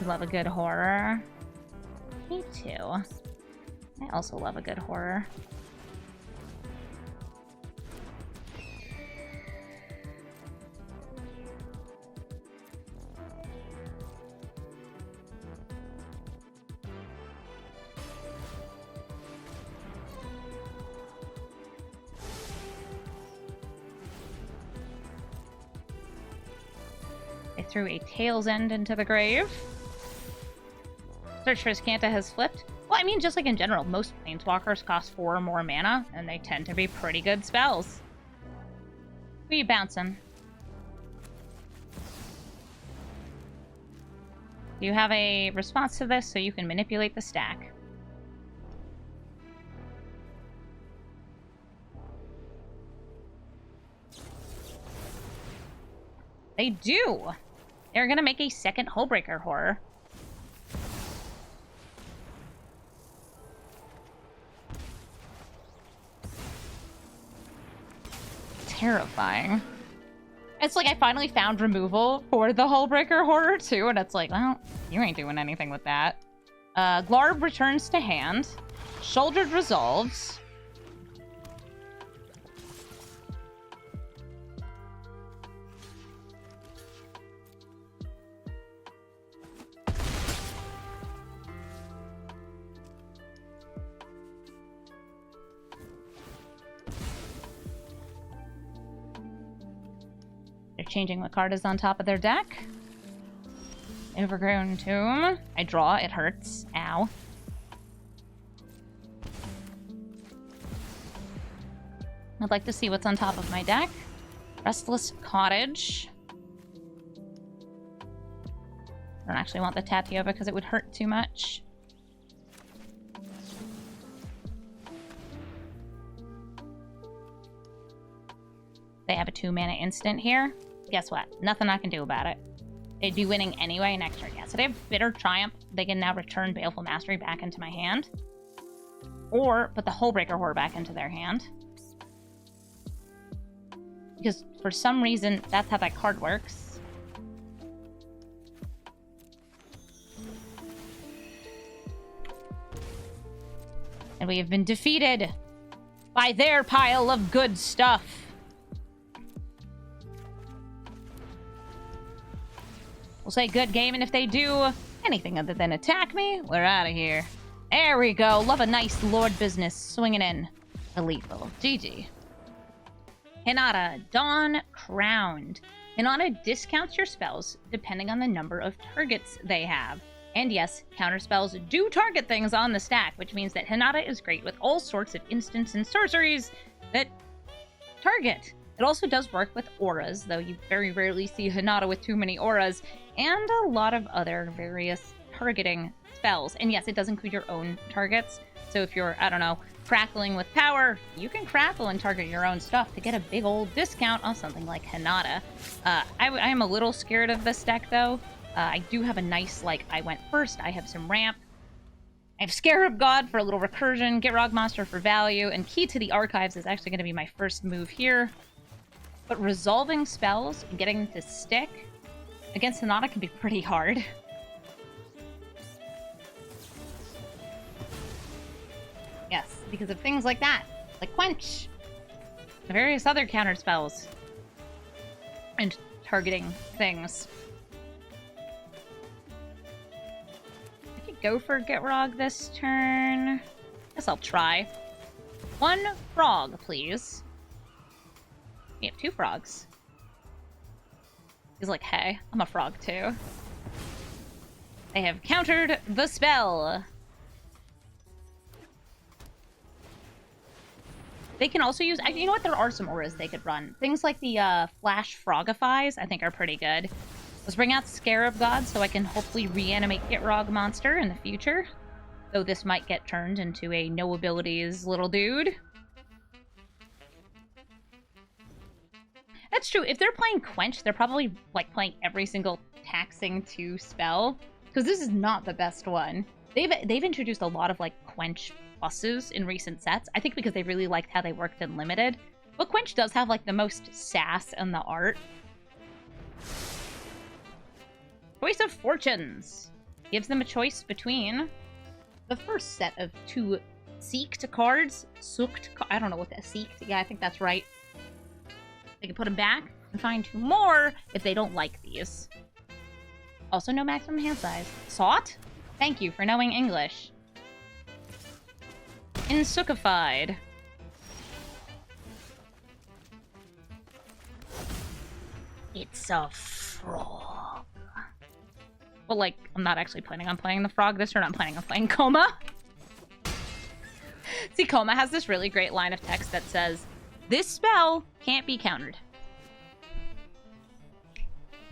Love a good horror. Me too. I also love a good horror. I threw a tail's end into the grave. Search for Skanta has flipped. Well, I mean, just like in general, most planeswalkers cost 4 or more mana, and they tend to be pretty good spells. Who are you bouncing? Do you have a response to this so you can manipulate the stack? They do! They're gonna make a second Hullbreaker horror. Terrifying. It's like I finally found removal for the Hullbreaker horror too, and it's like, well, you ain't doing anything with that. Glarb returns to hand. Shouldered resolves. They're changing what card is on top of their deck. Overgrown Tomb. I draw, it hurts. Ow. I'd like to see what's on top of my deck. Restless Cottage. I don't actually want the Tatyova because it would hurt too much. They have a 2-mana instant here. Guess what? Nothing I can do about it. They'd be winning anyway next turn. Yeah, so they have Bitter Triumph. They can now return Baleful Mastery back into my hand. Or put the Hullbreaker Horror back into their hand. Because for some reason, that's how that card works. And we have been defeated by their pile of good stuff. We'll say good game, and if they do anything other than attack me, we're out of here. There we go. Love a nice lord business swinging in. A lethal. GG. Hinata, Dawn Crowned. Hinata discounts your spells depending on the number of targets they have. And yes, counterspells do target things on the stack, which means that Hinata is great with all sorts of instants and sorceries that target. It also does work with auras, though you very rarely see Hinata with too many auras, and a lot of other various targeting spells. And yes, it does include your own targets. So if you're, I don't know, crackling with power, you can crackle and target your own stuff to get a big old discount on something like Hinata. I am a little scared of this deck, though. I do have a nice, like, I went first, I have some ramp. I have Scarab God for a little recursion, Gitrog Monster for value, and Key to the Archives is actually going to be my first move here. But resolving spells and getting them to stick against Hinata can be pretty hard. Yes, because of things like that, like Quench, and various other counter spells, and targeting things. I could go for Gitrog this turn. Guess I'll try. 1 frog, please. We have 2 frogs. He's like, hey, I'm a frog too. They have countered the spell. They can also use, you know what, there are some auras they could run. Things like the Flash Frogifies, I think are pretty good. Let's bring out Scarab God so I can hopefully reanimate Gitrog Monster in the future. Though this might get turned into a no abilities little dude. That's true. If they're playing Quench, they're probably like playing every single taxing 2 spell. Because this is not the best one. They've introduced a lot of like Quench pluses in recent sets. I think because they really liked how they worked in Limited. But Quench does have like the most sass in the art. Choice of Fortunes. Gives them a choice between the first set of 2 seeked cards. I don't know what that seeked. Yeah, I think that's right. They can put them back and find 2 more if they don't like these. Also, no maximum hand size. Sought? Thank you for knowing English. Insukified. It's a frog. Well, like, I'm not actually planning on playing the frog this turn. I'm planning on playing Coma. See, Coma has this really great line of text that says, "This spell can't be countered."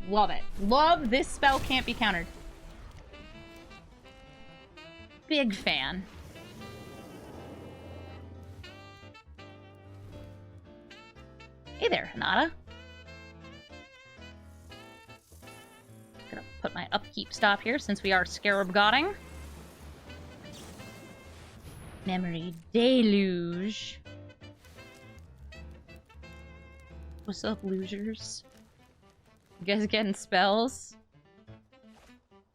Love it. Love this spell can't be countered. Big fan. Hey there, Hinata. Gonna put my upkeep stop here since we are scarab godding. Memory deluge. What's up, losers? You guys getting spells?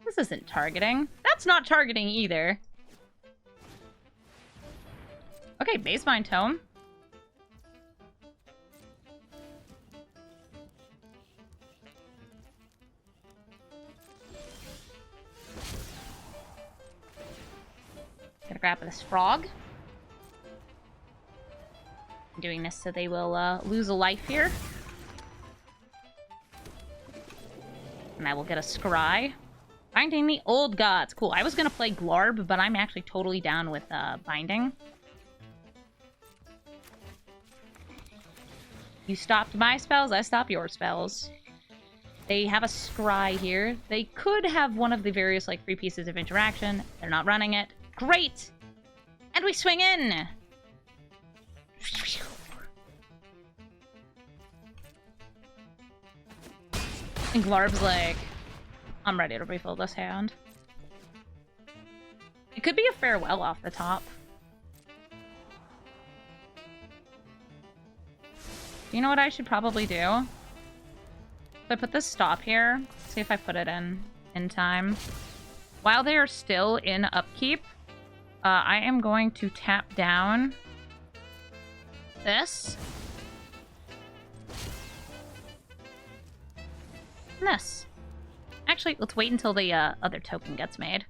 This isn't targeting. That's not targeting either. Okay, Basemine Tome. Gonna grab this frog. I'm doing this so they will lose a life here. And I will get a scry. Binding the old gods. Cool. I was gonna play Glarb, but I'm actually totally down with binding. You stopped my spells, I stop your spells. They have a scry here. They could have one of the various, like, 3 pieces of interaction. They're not running it. Great! And we swing in! And Glarb's like, I'm ready to refill this hand. It could be a farewell off the top. You know what I should probably do? So I put this stop here. See if I put it in time. While they are still in upkeep, I am going to tap down this. And this. Actually, let's wait until the other token gets made.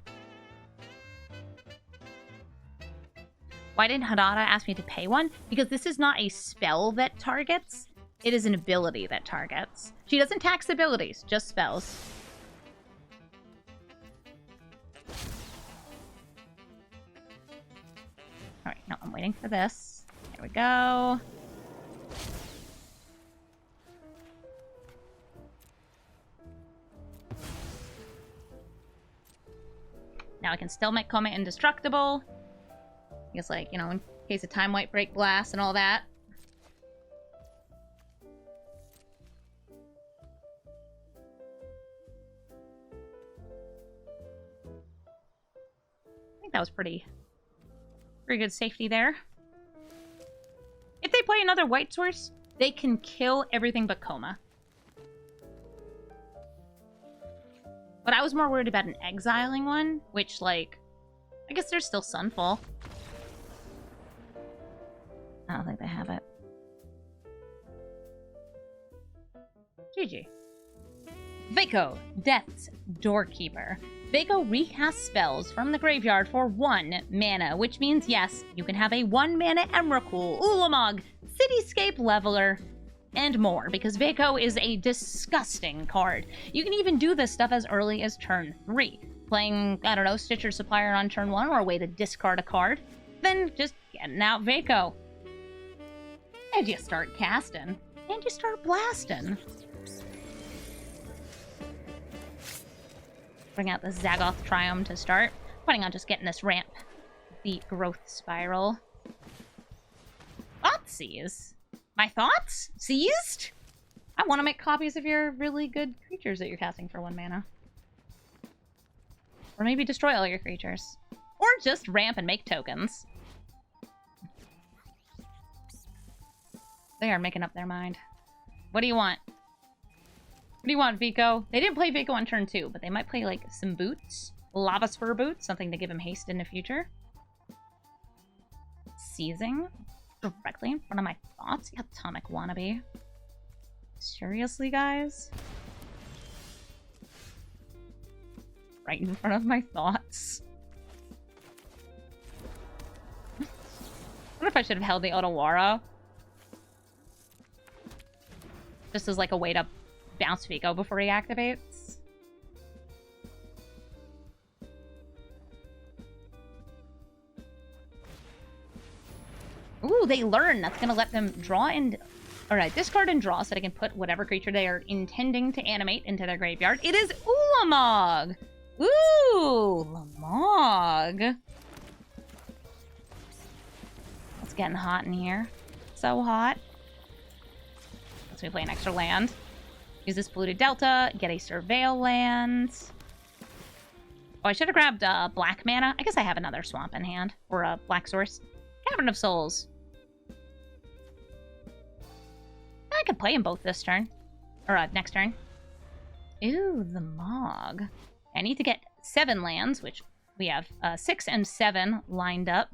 Why didn't Hinata ask me to pay one? Because this is not a spell that targets. It is an ability that targets. She doesn't tax abilities, just spells. Alright, no, I'm waiting for this. Here we go. Now I can still make Coma indestructible. I guess, like, you know, in case of Time White Break Blast and all that. I think that was pretty good safety there. If they play another white source, they can kill everything but Coma. But I was more worried about an exiling one, which, like, I guess there's still Sunfall. I don't think they have it. GG. Veko, Death's Doorkeeper. Veko recasts spells from the graveyard for 1 mana, which means, yes, you can have a 1 mana Emrakul, Ulamog, Cityscape Leveler, and more, because Veko is a disgusting card. You can even do this stuff as early as turn 3. Playing, I don't know, Stitcher Supplier on turn 1, or a way to discard a card. Then just getting out Veko. And you start casting. And you start blasting. Bring out the Zagoth Triumph to start. Planning on just getting this ramp. The Growth Spiral. Thoughtseize. My thoughts? Seized? I want to make copies of your really good creatures that you're casting for 1 mana. Or maybe destroy all your creatures. Or just ramp and make tokens. They are making up their mind. What do you want? What do you want, Veko? They didn't play Veko on turn 2, but they might play, like, some boots Lava Spur Boots, something to give him haste in the future. Seizing directly in front of my thoughts. Atomic wannabe. Seriously, guys? Right in front of my thoughts. I wonder if I should have held the Otawara. Just as like a way to bounce veko before he activates. Ooh, they learn. That's gonna let them draw and... Alright, discard and draw so they can put whatever creature they are intending to animate into their graveyard. It is Ulamog! Ooh, Lamog. It's getting hot in here. So hot. Let's play an extra land. Use this polluted delta, get a surveil land. Oh, I should have grabbed black mana. I guess I have another swamp in hand. Or a black source. Cavern of Souls. I could play them both this turn. Or next turn. Ooh, the Mog. I need to get 7 lands, which we have 6 and 7 lined up.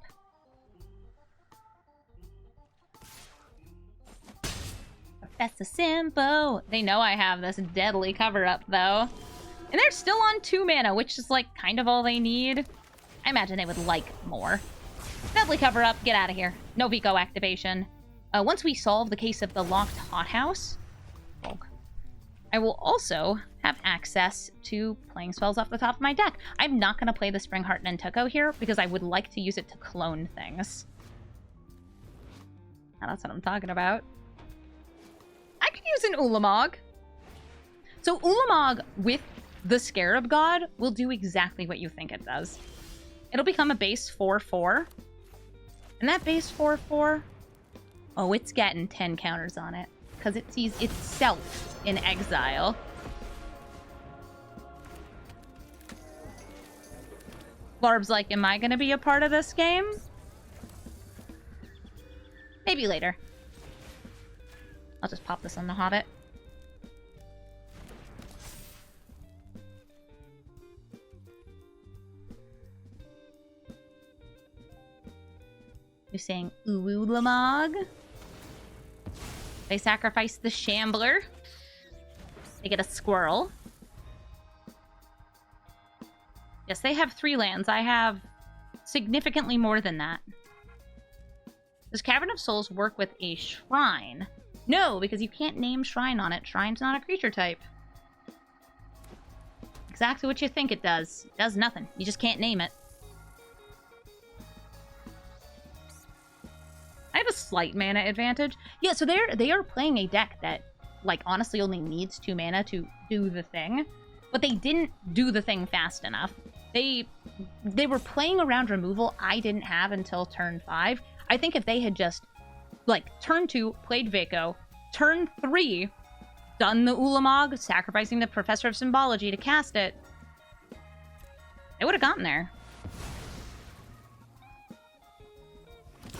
Professor Simbo. They know I have this deadly cover-up, though. And they're still on 2 mana, which is, like, kind of all they need. I imagine they would like more. Deadly cover-up, get out of here. No veko activation. Once we solve the case of the locked hothouse, I will also have access to playing spells off the top of my deck. I'm not going to play the Springheart Nantuko here because I would like to use it to clone things. Now that's what I'm talking about. I could use an Ulamog. So Ulamog with the Scarab God will do exactly what you think it does. It'll become a base 4/4. And that base 4/4... Oh, it's getting 10 counters on it. Because it sees itself in exile. Glarb's like, am I going to be a part of this game? Maybe later. I'll just pop this on the Hobbit. You're saying ooh Lamog? They sacrifice the Shambler. They get a Squirrel. Yes, they have 3 lands. I have significantly more than that. Does Cavern of Souls work with a Shrine? No, because you can't name Shrine on it. Shrine's not a creature type. Exactly what you think it does. It does nothing. You just can't name it. I have a slight mana advantage. Yeah, so they are playing a deck that, like, honestly only needs 2 mana to do the thing. But they didn't do the thing fast enough. They were playing around removal I didn't have until turn 5. I think if they had just, like, turn 2, played veko, turn 3, done the Ulamog, sacrificing the Professor of Symbology to cast it, they would have gotten there.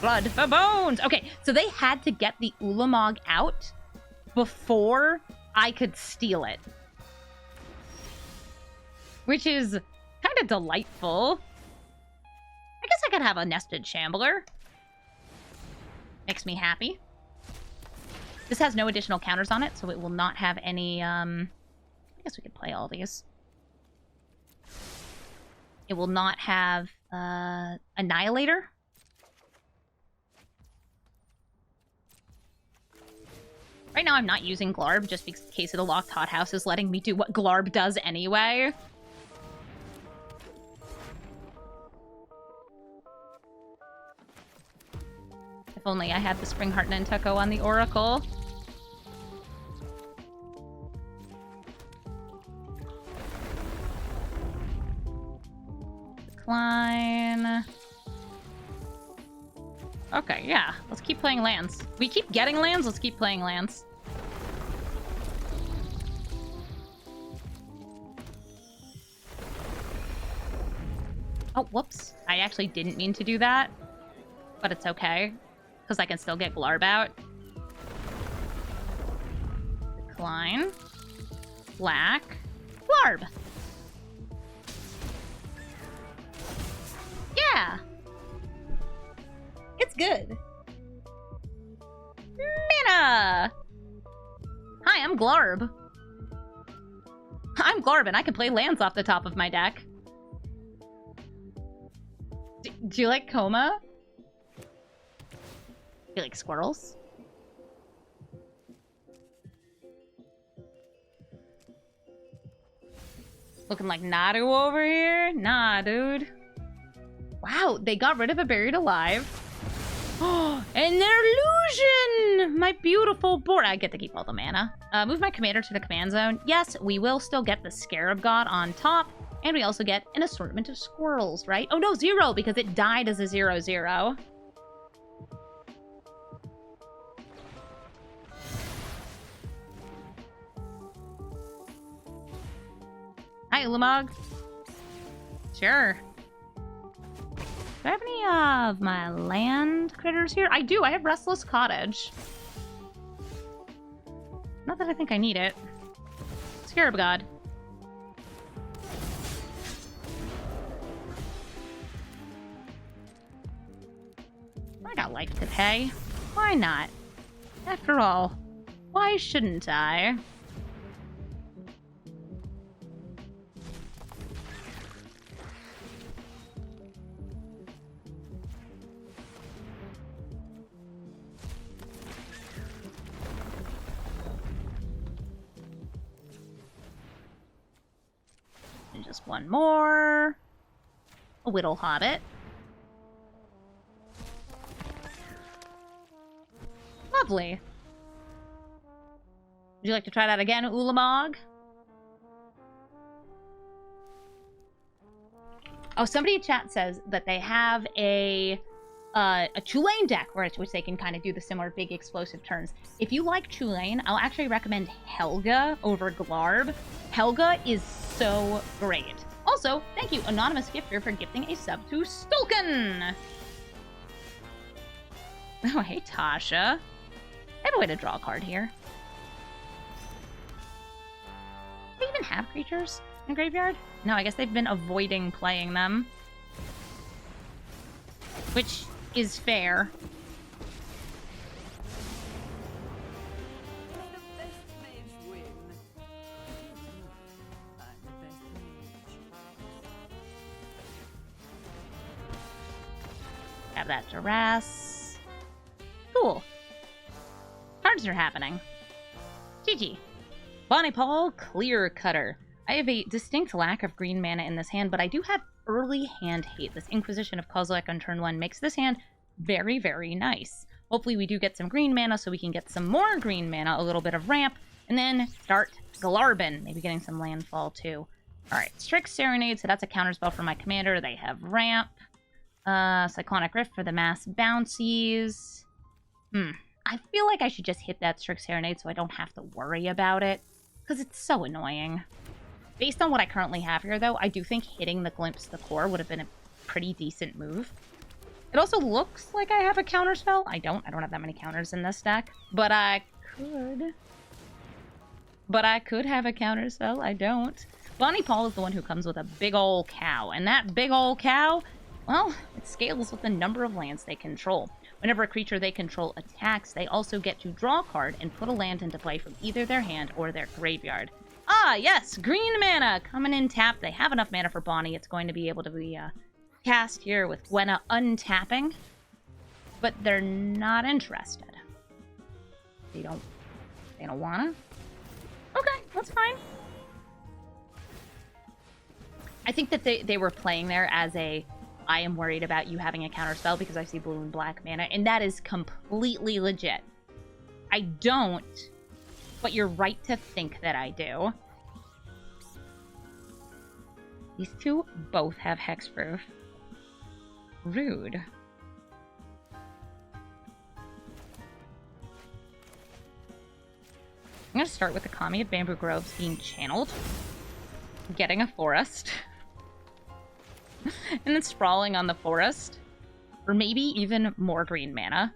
Blood for bones! Okay, so they had to get the Ulamog out before I could steal it. Which is kind of delightful. I guess I could have a nested Shambler. Makes me happy. This has no additional counters on it, so it will not have any, I guess we could play all these. It will not have, Annihilator. Right now I'm not using Glarb, just because the case of the locked hothouse is letting me do what Glarb does anyway. If only I had the Springheart Nantuko on the Oracle. Decline. Okay, yeah. Let's keep playing lands. We keep getting lands, let's keep playing lands. Oh, whoops. I actually didn't mean to do that. But it's okay. Because I can still get Glarb out. Decline. Black. Glarb! Yeah. It's good. Mana! Hi, I'm Glarb. I'm Glarbin. I can play lands off the top of my deck. Do you like Coma? You like squirrels? Looking like Nadu over here? Nah, dude. Wow, they got rid of a Buried Alive. Oh, and their illusion! My beautiful board. I get to keep all the mana. Move my commander to the command zone. Yes, we will still get the Scarab God on top. And we also get an assortment of squirrels, right? Oh no, 0, because it died as a 0/0. Hi, Ulamog. Sure. Do I have any of my land critters here? I do. I have Restless Cottage. Not that I think I need it. Scarab God. I got life to pay. Why not? After all, why shouldn't I? And just one more. A Whittle Hobbit. Lovely. Would you like to try that again, Ulamog? Oh, somebody in chat says that they have a Tulane deck which they can kind of do the similar big explosive turns. If you like Tulane, I'll actually recommend Helga over Glarb. Helga is so great. Also, thank you, Anonymous Gifter, for gifting a sub to Stulken. Oh, hey, Tasha. I have a way to draw a card here. Do they even have creatures in Graveyard? No, I guess they've been avoiding playing them. Which is fair. Have that Duress. Cool. Cards are happening. GG. Bonny Pall, Clear Cutter. I have a distinct lack of green mana in this hand, but I do have early hand hate. This Inquisition of Kozilek on turn 1 makes this hand very, very nice. Hopefully we do get some green mana so we can get some more green mana, a little bit of ramp, and then start Glarbin. Maybe getting some landfall too. Alright, Strict Serenade, so that's a counterspell for my commander. They have ramp. Cyclonic Rift for the mass bouncies. I feel like I should just hit that Strict Serenade so I don't have to worry about it, because it's so annoying. Based on what I currently have here, though, I do think hitting the Glimpse the Core would have been a pretty decent move. It also looks like I have a counterspell. I don't have that many counters in this deck, but I could. But I could have a counterspell. I don't. Bonny Pall is the one who comes with a big ol' cow, and that big ol' cow, well, it scales with the number of lands they control. Whenever a creature they control attacks, they also get to draw a card and put a land into play from either their hand or their graveyard. Ah, yes! Green mana! Coming in tapped. They have enough mana for Bonny. It's going to be able to be cast here with Gwenna untapping. But they're not interested. They don't wanna? Okay, that's fine. I think that they were playing there as a I am worried about you having a counterspell because I see blue and black mana, and that is completely legit. I don't, but you're right to think that I do. These two both have hexproof. Rude. I'm going to start with the Kami of Bamboo Groves being channeled, getting a forest, and then sprawling on the forest, or maybe even more green mana.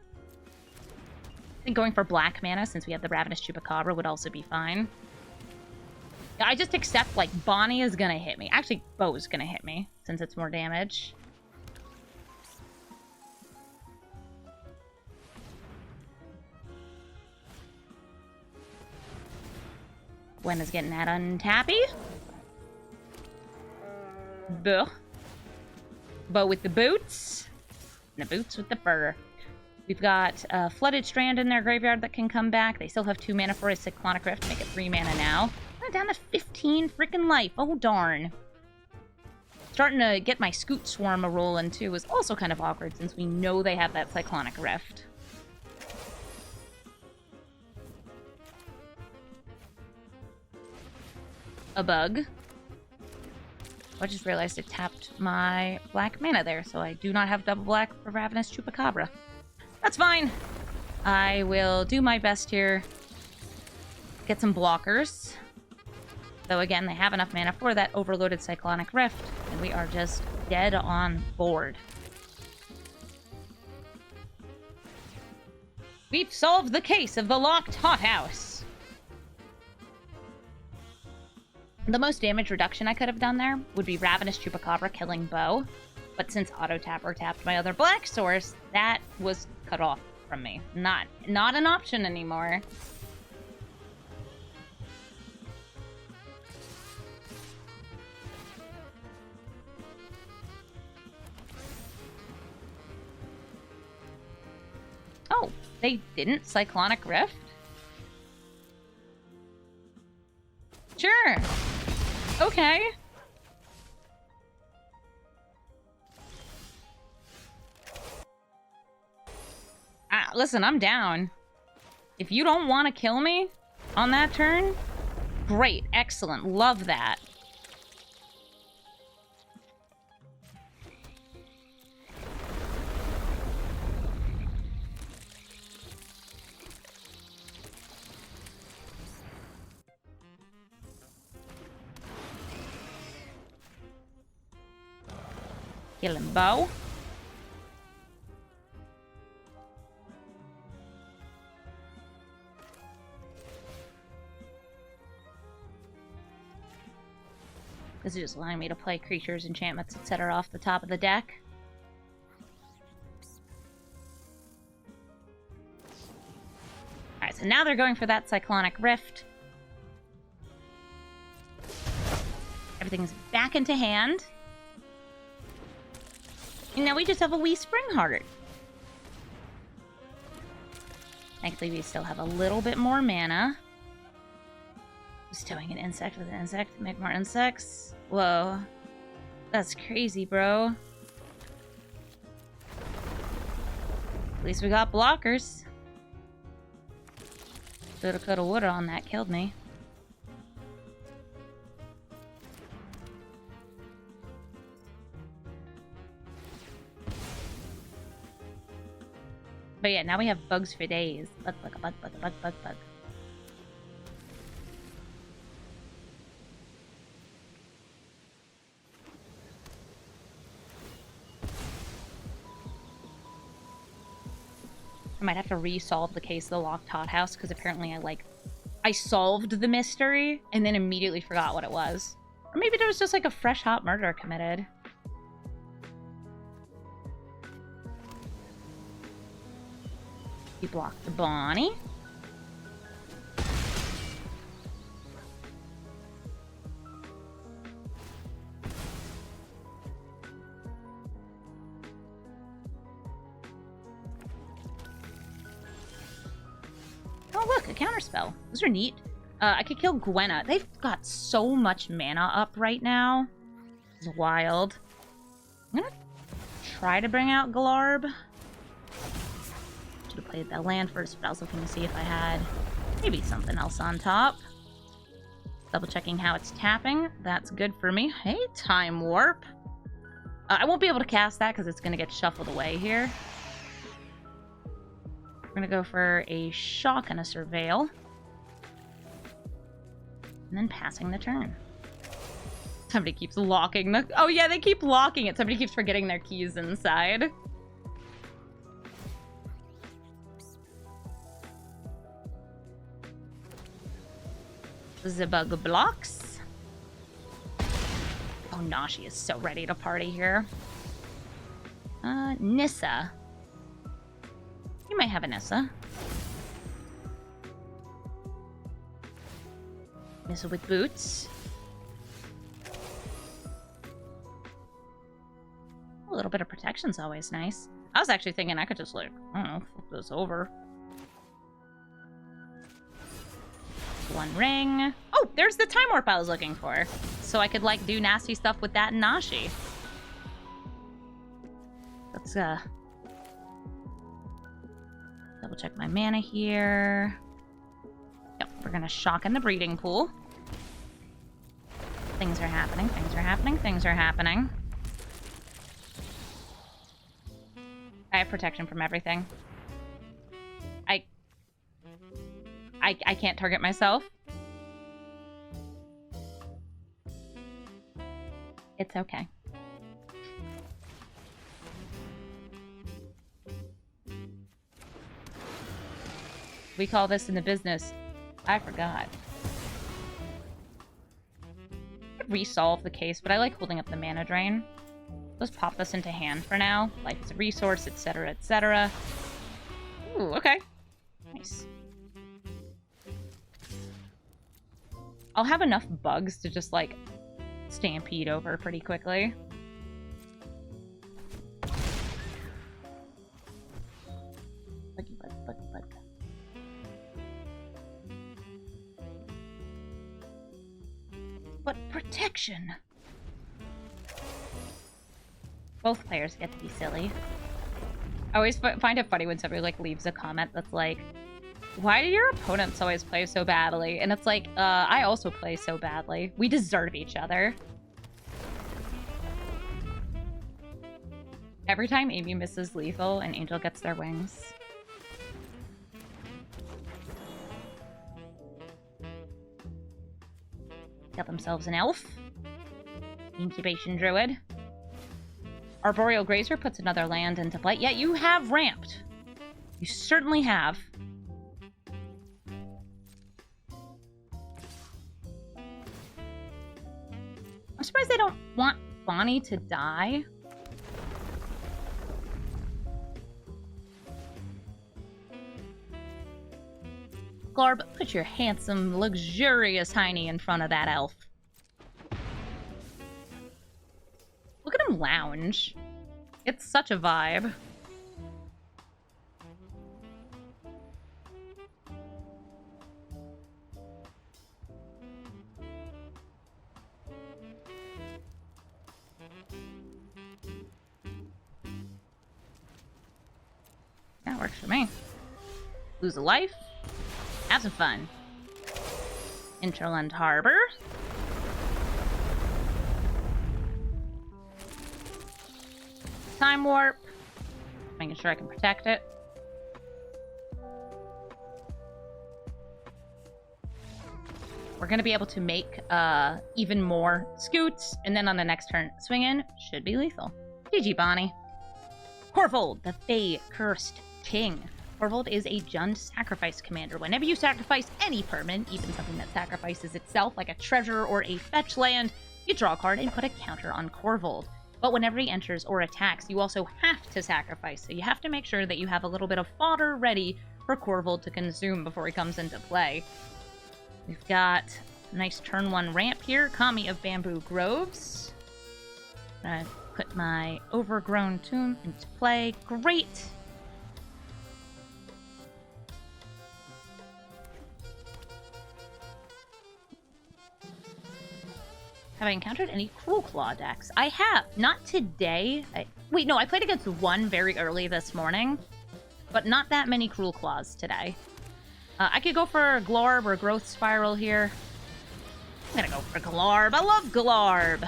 I think going for black mana, since we have the Ravenous Chupacabra, would also be fine. Yeah, I just accept, like, Bonny is gonna hit me. Actually, Bo's gonna hit me, since it's more damage. Gwen is getting that untappy. Buh. Bow with the boots. And the boots with the fur. We've got a Flooded Strand in their graveyard that can come back. They still have 2 mana for a Cyclonic Rift. Make it 3 mana now. I'm down to 15 freaking life. Oh, darn. Starting to get my Scoot Swarm a rolling, too, is also kind of awkward since we know they have that Cyclonic Rift. A bug. I just realized it tapped my black mana there, so I do not have double black for Ravenous Chupacabra. That's fine. I will do my best here. Get some blockers. Though again, they have enough mana for that overloaded Cyclonic Rift, and we are just dead on board. We've solved the case of the locked hothouse. The most damage reduction I could have done there would be Ravenous Chupacabra killing Bow, but since auto-tapper tapped my other black source, that was cut off from me. Not an option anymore. Oh, they didn't Cyclonic Rift? Sure. Okay. Listen, I'm down. If you don't want to kill me on that turn, great, excellent, love that. Killing Bow. This is just allowing me to play creatures, enchantments, etc. off the top of the deck. Alright, so now they're going for that Cyclonic Rift. Everything's back into hand. And now we just have a wee Springheart. Thankfully, we still have a little bit more mana. Bestowing an insect with an insect to make more insects. Whoa. That's crazy, bro. At least we got blockers. Shoulda, coulda, woulda on that killed me. But yeah, now we have bugs for days. Bug, bug, bug, bug, bug, bug, bug. I might have to re-solve the case of the locked hothouse, because apparently I solved the mystery and then immediately forgot what it was. Or maybe there was just like a fresh hot murder committed. You blocked the Bonny. Oh look, a counterspell. Those are neat. I could kill Gwenna. They've got so much mana up right now. It's wild. I'm gonna try to bring out Glarb. Should have played that land first, but I was looking to see if I had maybe something else on top. Double checking how it's tapping. That's good for me. Hey, Time Warp. I won't be able to cast that because it's going to get shuffled away here. We're going to go for a Shock and a Surveil. And then passing the turn. Somebody keeps locking the... Oh yeah, they keep locking it. Somebody keeps forgetting their keys inside. Zebug blocks. Oh, Nashi is so ready to party here. Nissa. You might have a Nissa. Missile with boots. A little bit of protection's always nice. I was actually thinking I could just, like, I don't know, flip this over. One ring. Oh, there's the time warp I was looking for. So I could, like, do nasty stuff with that and Nashi. Let's, double check my mana here. Yep, we're gonna shock in the breeding pool. Things are happening, things are happening, things are happening. I have protection from everything. I can't target myself. It's okay. We call this in the business, I forgot. Resolve the case, but I like holding up the mana drain. Let's pop this into hand for now. Life is a resource, etc., etc. Ooh, okay. Nice. I'll have enough bugs to just, like, stampede over pretty quickly. Buggy bug, buggy bug. But protection! Both players get to be silly. I always find it funny when somebody, like, leaves a comment that's like, why do your opponents always play so badly? And it's like, I also play so badly. We deserve each other. Every time Amy misses lethal, an angel gets their wings. Got themselves an elf. Incubation druid. Arboreal Grazer puts another land into play. Yeah, you have ramped. You certainly have. I'm surprised they don't want Bonny to die. Glarb, put your handsome, luxurious hiney in front of that elf. Look at him lounge. It's such a vibe. That works for me. Lose a life. Have some fun. Interland Harbor. Time warp. Making sure I can protect it. We're going to be able to make even more scoots. And then on the next turn, swing in. Should be lethal. GG, Bonny. Corval, the Fae Cursed King. Corval is a Jund sacrifice commander. Whenever you sacrifice any permanent, even something that sacrifices itself, like a treasure or a fetch land, you draw a card and put a counter on Corval. But whenever he enters or attacks, you also have to sacrifice. So you have to make sure that you have a little bit of fodder ready for Corval to consume before he comes into play. We've got a nice turn 1 ramp here. Kami of Bamboo Groves. Gonna put my Overgrown Tomb into play. Great! Have I encountered any Cruel Claw decks? I have. Not today. Wait, no, I played against one very early this morning, but not that many Cruel Claws today. I could go for Glarb or Growth Spiral here. I'm gonna go for Glarb. I love Glarb.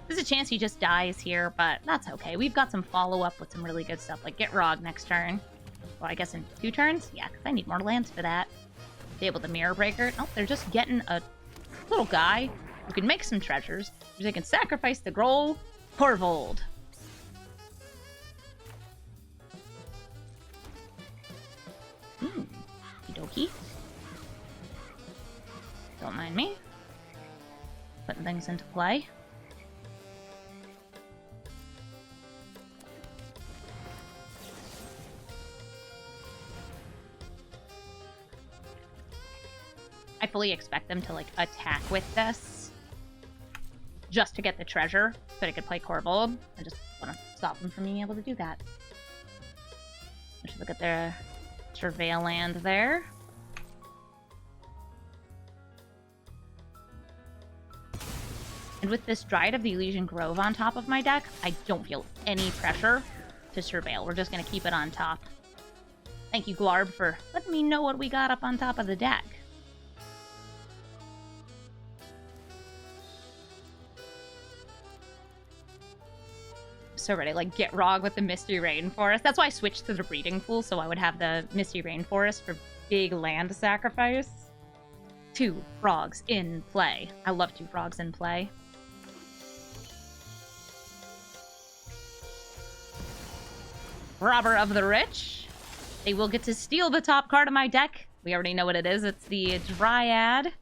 There's a chance he just dies here, but that's okay. We've got some follow-up with some really good stuff, like Get Rog next turn. Well, I guess in 2 turns? Yeah, because I need more lands for that. Be able to Mirror Breaker. Oh, they're just getting a little guy who can make some treasures. They can sacrifice the Groll. Corval. Okie dokie. Don't mind me. Putting things into play. I fully expect them to, like, attack with this just to get the treasure so they could play Corval. I just want to stop them from being able to do that. Let's look at their Surveil land there. And with this Dryad of the Elysian Grove on top of my deck, I don't feel any pressure to Surveil. We're just going to keep it on top. Thank you, Glarb, for letting me know what we got up on top of the deck. So ready, like, get Rog with the Misty Rainforest. That's why I switched to the breeding pool, so I would have the Misty Rainforest for big land sacrifice. 2 frogs in play. I love 2 frogs in play. Robber of the Rich. They will get to steal the top card of my deck. We already know what it is. It's the Dryad.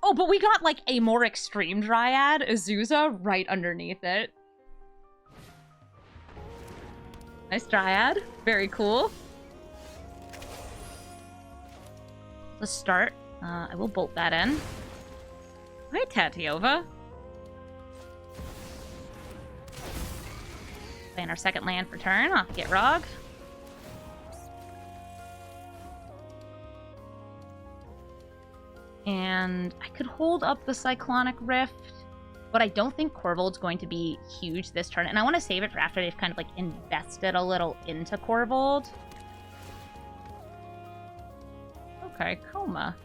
Oh, but we got, like, a more extreme Dryad, Azusa, right underneath it. Nice Dryad. Very cool. Let's start. I will bolt that in. Hi, Tatiova. Playing our second land for turn. Off get Rog. And I could hold up the Cyclonic Rift, but I don't think Corval's going to be huge this turn. And I want to save it for after they've kind of, like, invested a little into Corval. Okay, Coma.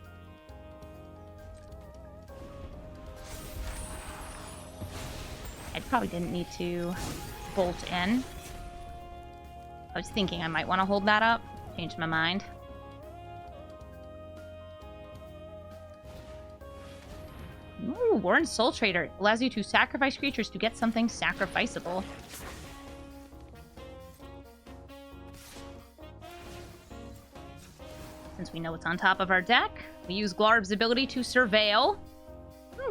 I probably didn't need to bolt in. I was thinking I might want to hold that up. Changed my mind. Ooh, Warren Soul Trader allows you to sacrifice creatures to get something sacrificable. Since we know what's on top of our deck, we use Glarb's ability to Surveil.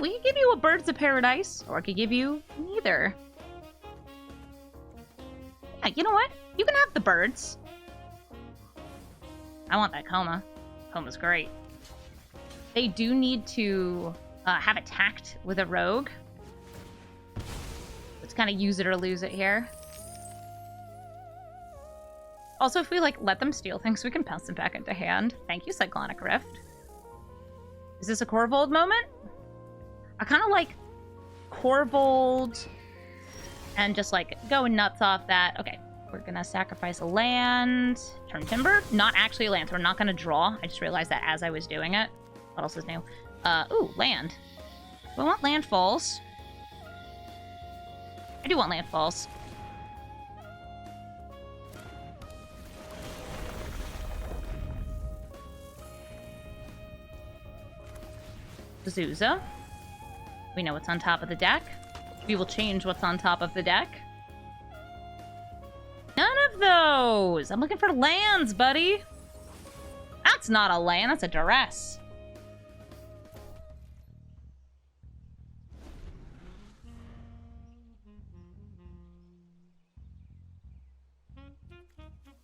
We could give you a Birds of Paradise, or I could give you neither. Yeah, you know what? You can have the birds. I want that Coma. Coma's great. They do need to have attacked with a rogue. Let's kind of use it or lose it here. Also, if we, like, let them steal things, we can pass them back into hand. Thank you, Cyclonic Rift. Is this a Corvold moment? I kind of like Corvold and just, like, going nuts off that. Okay, we're gonna sacrifice a land. Turn Timber. Not actually a land, so we're not gonna draw. I just realized that as I was doing it. What else is new? Ooh, land. Do I want landfalls? I do want landfalls. Azusa. We know what's on top of the deck. We will change what's on top of the deck. None of those! I'm looking for lands, buddy! That's not a land, that's a duress.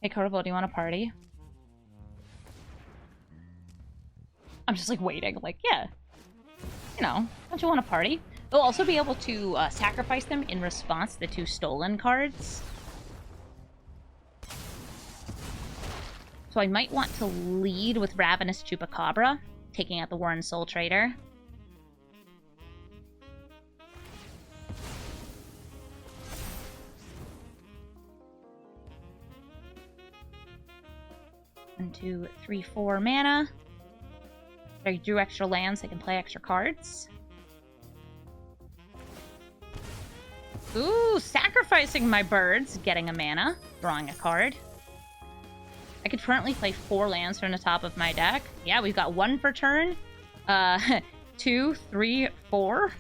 Hey, Corval, do you want a party? I'm just, like, waiting. Like, yeah. You know, don't you want a party? They'll also be able to sacrifice them in response to the 2 stolen cards. So I might want to lead with Ravenous Chupacabra, taking out the Warren Soul Trader. One, 2, 3, 4 mana. I drew extra lands, I can play extra cards. Ooh, sacrificing my birds, getting a mana, drawing a card. I could currently play 4 lands from the top of my deck. Yeah, we've got 1 for turn. 2, 3, 4.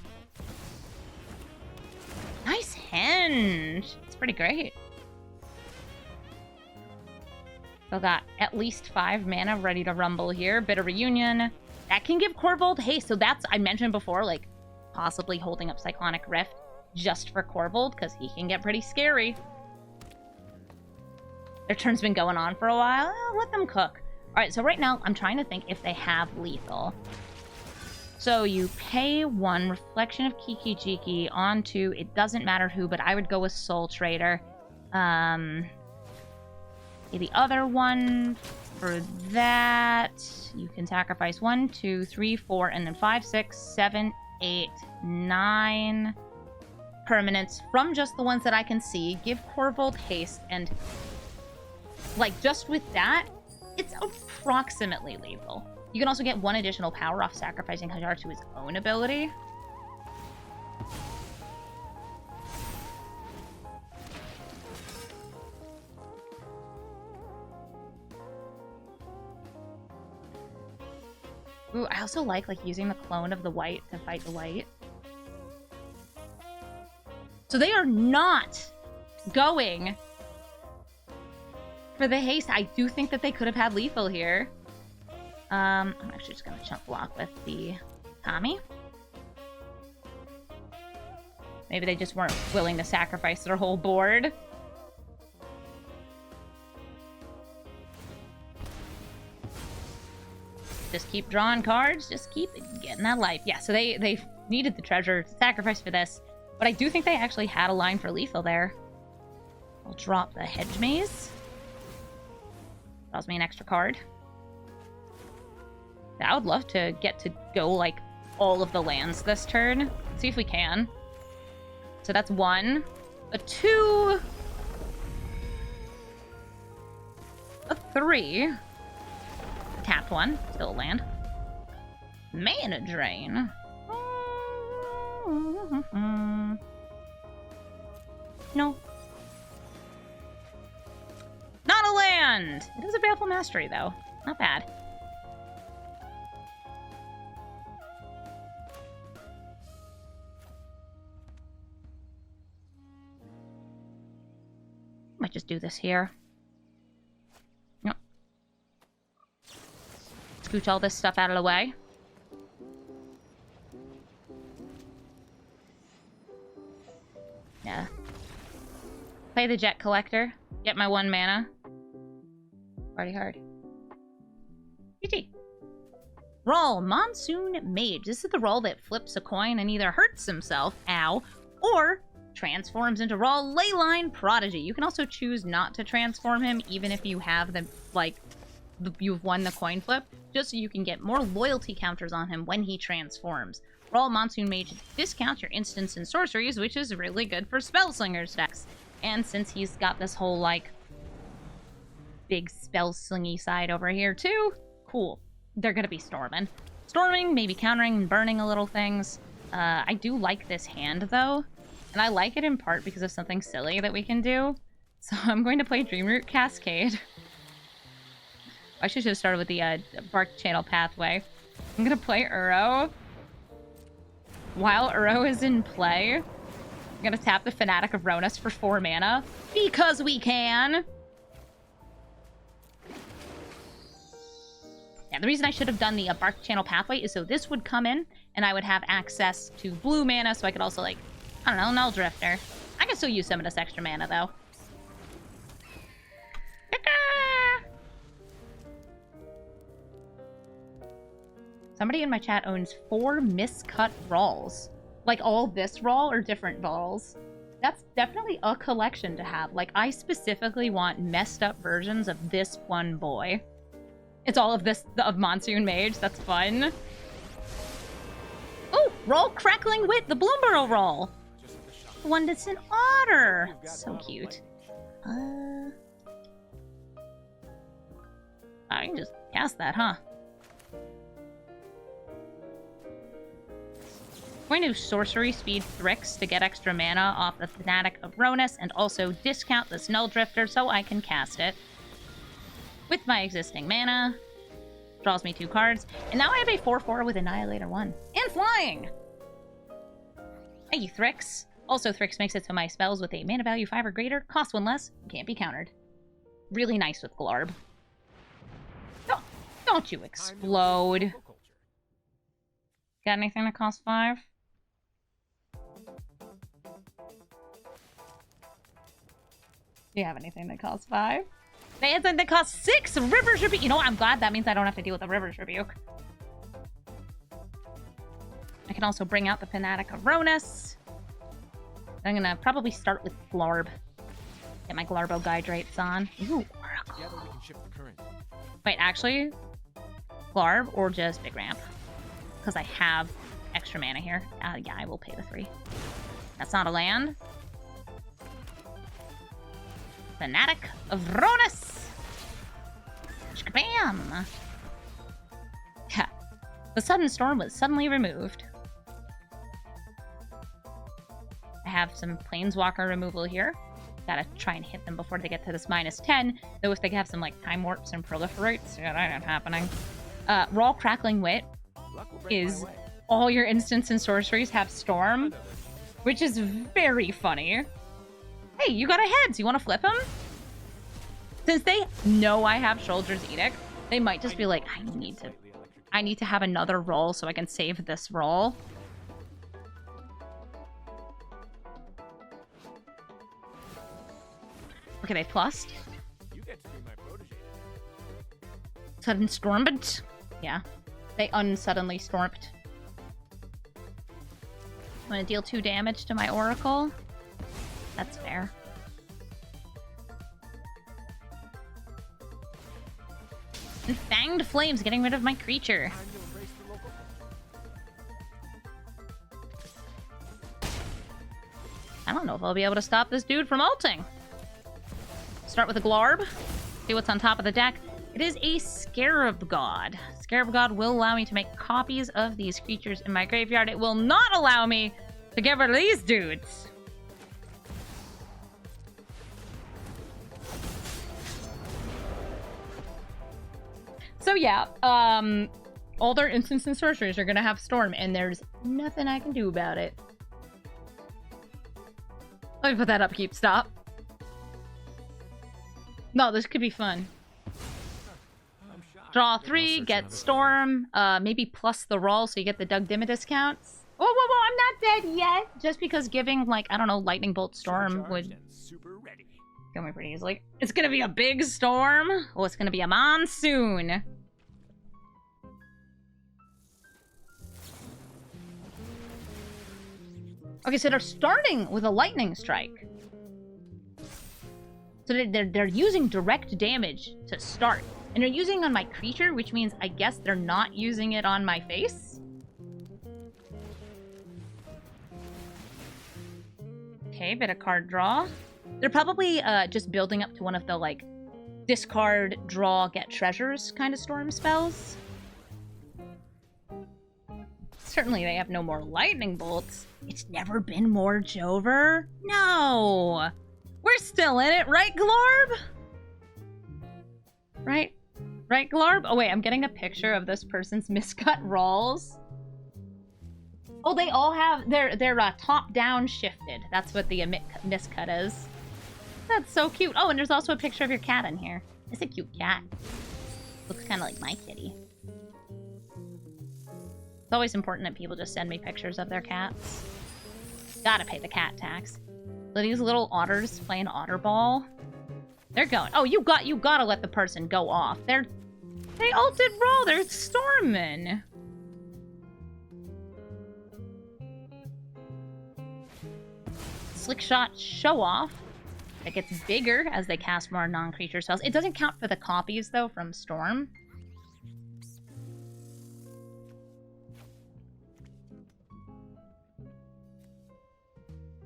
Nice henge. It's pretty great. We've got at least 5 mana ready to rumble here. Bit of Reunion. That can give Corvold haste. So that's, I mentioned before, like, possibly holding up Cyclonic Rift just for Corvold, because he can get pretty scary. Their turn's been going on for a while. Let them cook. Alright, so right now, I'm trying to think if they have lethal. So you pay 1 Reflection of Kiki Jiki onto, it doesn't matter who, but I would go with Soul Trader. The other one for that, you can sacrifice 1, 2, 3, 4, and then 5, 6, 7, 8, 9 permanents from just the ones that I can see. Give Corval haste, and like just with that, it's approximately lethal. You can also get 1 additional power off sacrificing Ayara to his own ability. Ooh, I also like using the clone of the white to fight the white. So they are not going for the haste. I do think that they could have had lethal here. I'm actually just gonna chunk block with the Tommy. Maybe they just weren't willing to sacrifice their whole board. Just keep drawing cards, just keep getting that life. Yeah, so they needed the treasure sacrifice for this, but I do think they actually had a line for lethal there. I'll drop the hedge maze. Draws me an extra card. I would love to get to go, all of the lands this turn. Let's see if we can. So that's 1. A 2. A 3. Tapped 1. Still a land. Mana drain. No. Not a land! It is a Baleful Mastery, though. Not bad. Might just do this here. Yep. Scooch all this stuff out of the way. Yeah. Play the Jet Collector. Get my 1 mana. Party hard. GG. Roll Monsoon Mage. This is the roll that flips a coin and either hurts himself, ow, or transforms into raw Leyline Prodigy. You can also choose not to transform him, even if you have you've won the coin flip, just so you can get more loyalty counters on him when he transforms. Raw Monsoon Mage discounts your instants and sorceries, which is really good for Spellslinger's decks. And since he's got this whole, big spell-slingy side over here, too, cool. They're gonna be storming. Storming, maybe countering and burning a little things. I do like this hand, though. And I like it in part because of something silly that we can do. So I'm going to play Dreamroot Cascade. I should have started with the Bark Channel Pathway. I'm going to play Uro. While Uro is in play, I'm going to tap the Fanatic of Ronus for 4 mana. Because we can! Yeah, the reason I should have done the Bark Channel Pathway is so this would come in, and I would have access to blue mana, so I could also, I don't know, Null Drifter. I can still use some of this extra mana, though. Somebody in my chat owns 4 miscut Brawls. All this Brawl or different Brawls. That's definitely a collection to have. I specifically want messed up versions of this one boy. It's all of this, of Monsoon Mage. That's fun. Oh, roll Crackling Wit, the Bloomburrow roll. The one that's an otter. So cute. I can just cast that, huh? I'm going to Sorcery Speed Thrix to get extra mana off the Fanatic of Ronus and also discount this Null Drifter so I can cast it. With my existing mana. Draws me 2 cards. And now I have a 4/4 with Annihilator 1. And flying! Thank you, Thrix. Also, Thrix makes it so my spells with a mana value 5 or greater cost 1 less, can't be countered. Really nice with Glarb. No, don't you explode. Got anything that costs 5? Do you have anything that costs 5? They had something that costs 6! River's Rebuke! You know what? I'm glad that means I don't have to deal with a River's Rebuke. I can also bring out the Fanatic of Ronus. I'm gonna probably start with Glarb. Get my Glarbogydrates on. Ooh, Oracle. Wait, actually, Glarb or just Big Ramp? Because I have extra mana here. Yeah, I will pay the 3. That's not a land. Fanatic of Ronus! Bam! Yeah. The sudden storm was suddenly removed. I have some planeswalker removal here. Gotta try and hit them before they get to this -10. Though if they have some like time warps and proliferates, yeah, that ain't happening. Raw Crackling Wit is all your instants and sorceries have storm, which is very funny. Hey, you got a heads. You want to flip him? Since they know I have Shoulder's Edict, they might just be like, I need to have another roll so I can save this roll. Okay, they plussed. Sudden stormed. Yeah, they unsuddenly stormed. I'm gonna deal 2 damage to my Oracle. That's fair. And Fanged Flames getting rid of my creature. I don't know if I'll be able to stop this dude from ulting. Start with a Glarb. See what's on top of the deck. It is a Scarab God. Scarab God will allow me to make copies of these creatures in my graveyard. It will not allow me to get rid of these dudes. So yeah, all their instants and sorceries are gonna have Storm, and there's nothing I can do about it. Let me put that upkeep. Stop. No, this could be fun. Draw 3, get Storm, maybe plus the roll so you get the Doug Dimma discounts. Whoa, I'm not dead yet! Just because giving, like, I don't know, Lightning Bolt Storm would kill me pretty easily. It's gonna be a big storm? Oh, it's gonna be a monsoon! Okay, so they're starting with a Lightning Strike. So they're using direct damage to start. And they're using on my creature, which means I guess they're not using it on my face? Okay, bit of card draw. They're probably just building up to one of the, like, discard, draw, get treasures kind of storm spells. Certainly they have no more lightning bolts. It's never been more Jover? No! We're still in it, right, Glarb? Right? Right, Glarb? Oh, wait, I'm getting a picture of this person's miscut rolls. Oh, they all have... They're top-down shifted. That's what the miscut is. That's so cute. Oh, and there's also a picture of your cat in here. It's a cute cat. Looks kind of like my kitty. It's always important that people just send me pictures of their cats. Gotta pay the cat tax. So these little otters playing otter ball. They're going. Oh, you gotta let the person go off. They ulted roll. They're storming. Slick shot show off. It gets bigger as they cast more non-creature spells. It doesn't count for the copies though from Storm.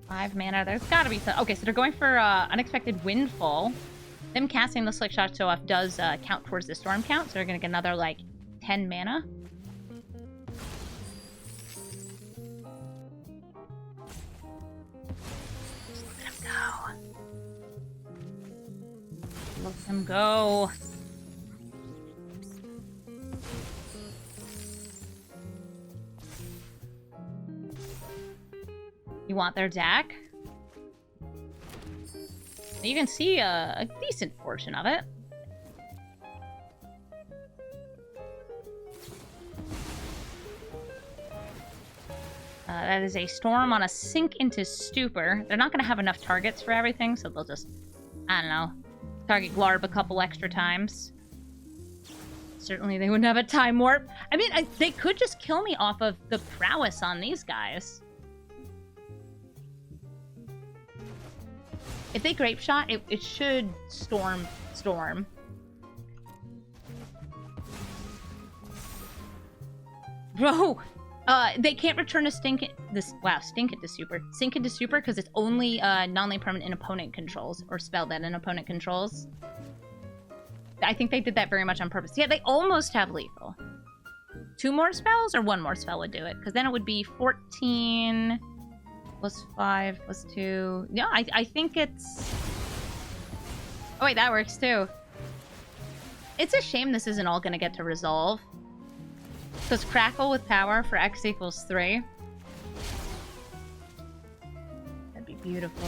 Five mana. There's gotta be some. Okay, so they're going for Unexpected Windfall. Them casting the Slick Shot Show Off does count towards the Storm count, so they're gonna get another like 10 mana. Just let him go. Let him go. You want their deck? You can see a decent portion of it. That is a Storm on a Sink into Stupor. They're not going to have enough targets for everything, so they'll just, I don't know, target Glarb a couple extra times. Certainly they wouldn't have a time warp. I mean, they could just kill me off of the prowess on these guys. If they grape shot, it should storm. Bro, they can't return a stink into super because it's only non-lane permanent in opponent controls or spell that in opponent controls. I think they did that very much on purpose. Yeah, they almost have lethal. 2 more spells or 1 more spell would do it, because then it would be 14 plus 5 plus 2. No, I think it's... Oh wait, that works too. It's a shame this isn't all going to get to resolve. Because Crackle with power for X equals 3. That'd be beautiful.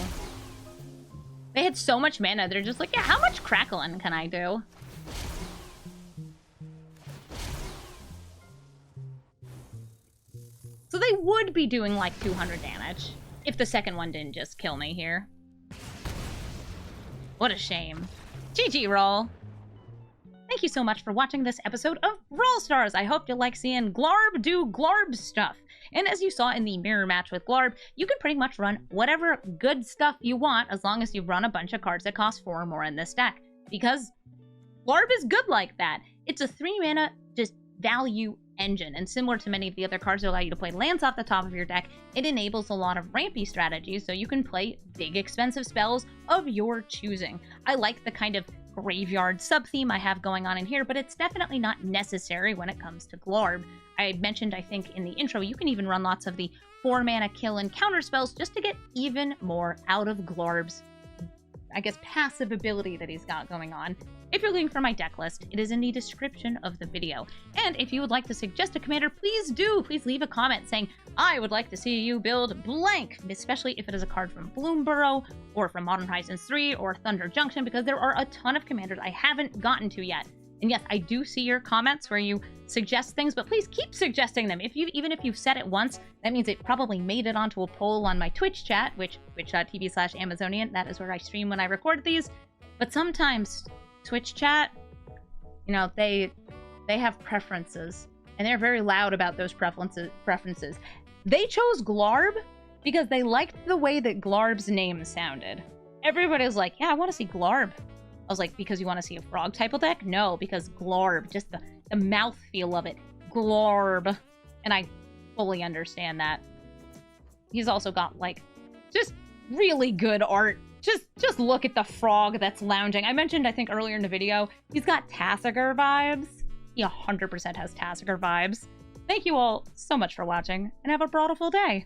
They had so much mana, they're just like, yeah, how much Crackling can I do? So they would be doing like 200 damage if the second one didn't just kill me here. What a shame. GG, roll. Thank you so much for watching this episode of Brawl Stars. I hope you like seeing Glarb do Glarb stuff. And as you saw in the mirror match with Glarb, you can pretty much run whatever good stuff you want as long as you run a bunch of cards that cost 4 or more in this deck. Because Glarb is good like that. It's a 3 mana just value engine, and similar to many of the other cards that allow you to play lands off the top of your deck, it enables a lot of rampy strategies so you can play big expensive spells of your choosing. I like the kind of graveyard sub-theme I have going on in here, but it's definitely not necessary when it comes to Glarb. I mentioned, I think, in the intro, you can even run lots of the 4-mana kill and counter spells just to get even more out of Glarb's, I guess, passive ability that he's got going on. If you're looking for my deck list, it is in the description of the video. And if you would like to suggest a commander, please do. Please leave a comment saying, I would like to see you build blank, especially if it is a card from Bloomburrow or from Modern Horizons 3 or Thunder Junction, because there are a ton of commanders I haven't gotten to yet. And yes, I do see your comments where you suggest things, but please keep suggesting them. Even if you've said it once, that means it probably made it onto a poll on my Twitch chat, which twitch.tv/Amazonian. That is where I stream when I record these. But sometimes Twitch chat, you know, they have preferences, and they're very loud about those preferences. They chose Glarb because they liked the way that Glarb's name sounded. Everybody's like, yeah, I want to see Glarb. I was like, because you want to see a frog type of deck? No, because Glarb, just the mouthfeel of it. Glarb. And I fully understand that. He's also got, like, just really good art. Just look at the frog that's lounging. I mentioned, I think, earlier in the video, he's got Tassiger vibes. He 100% has Tassiger vibes. Thank you all so much for watching, and have a brawlful day.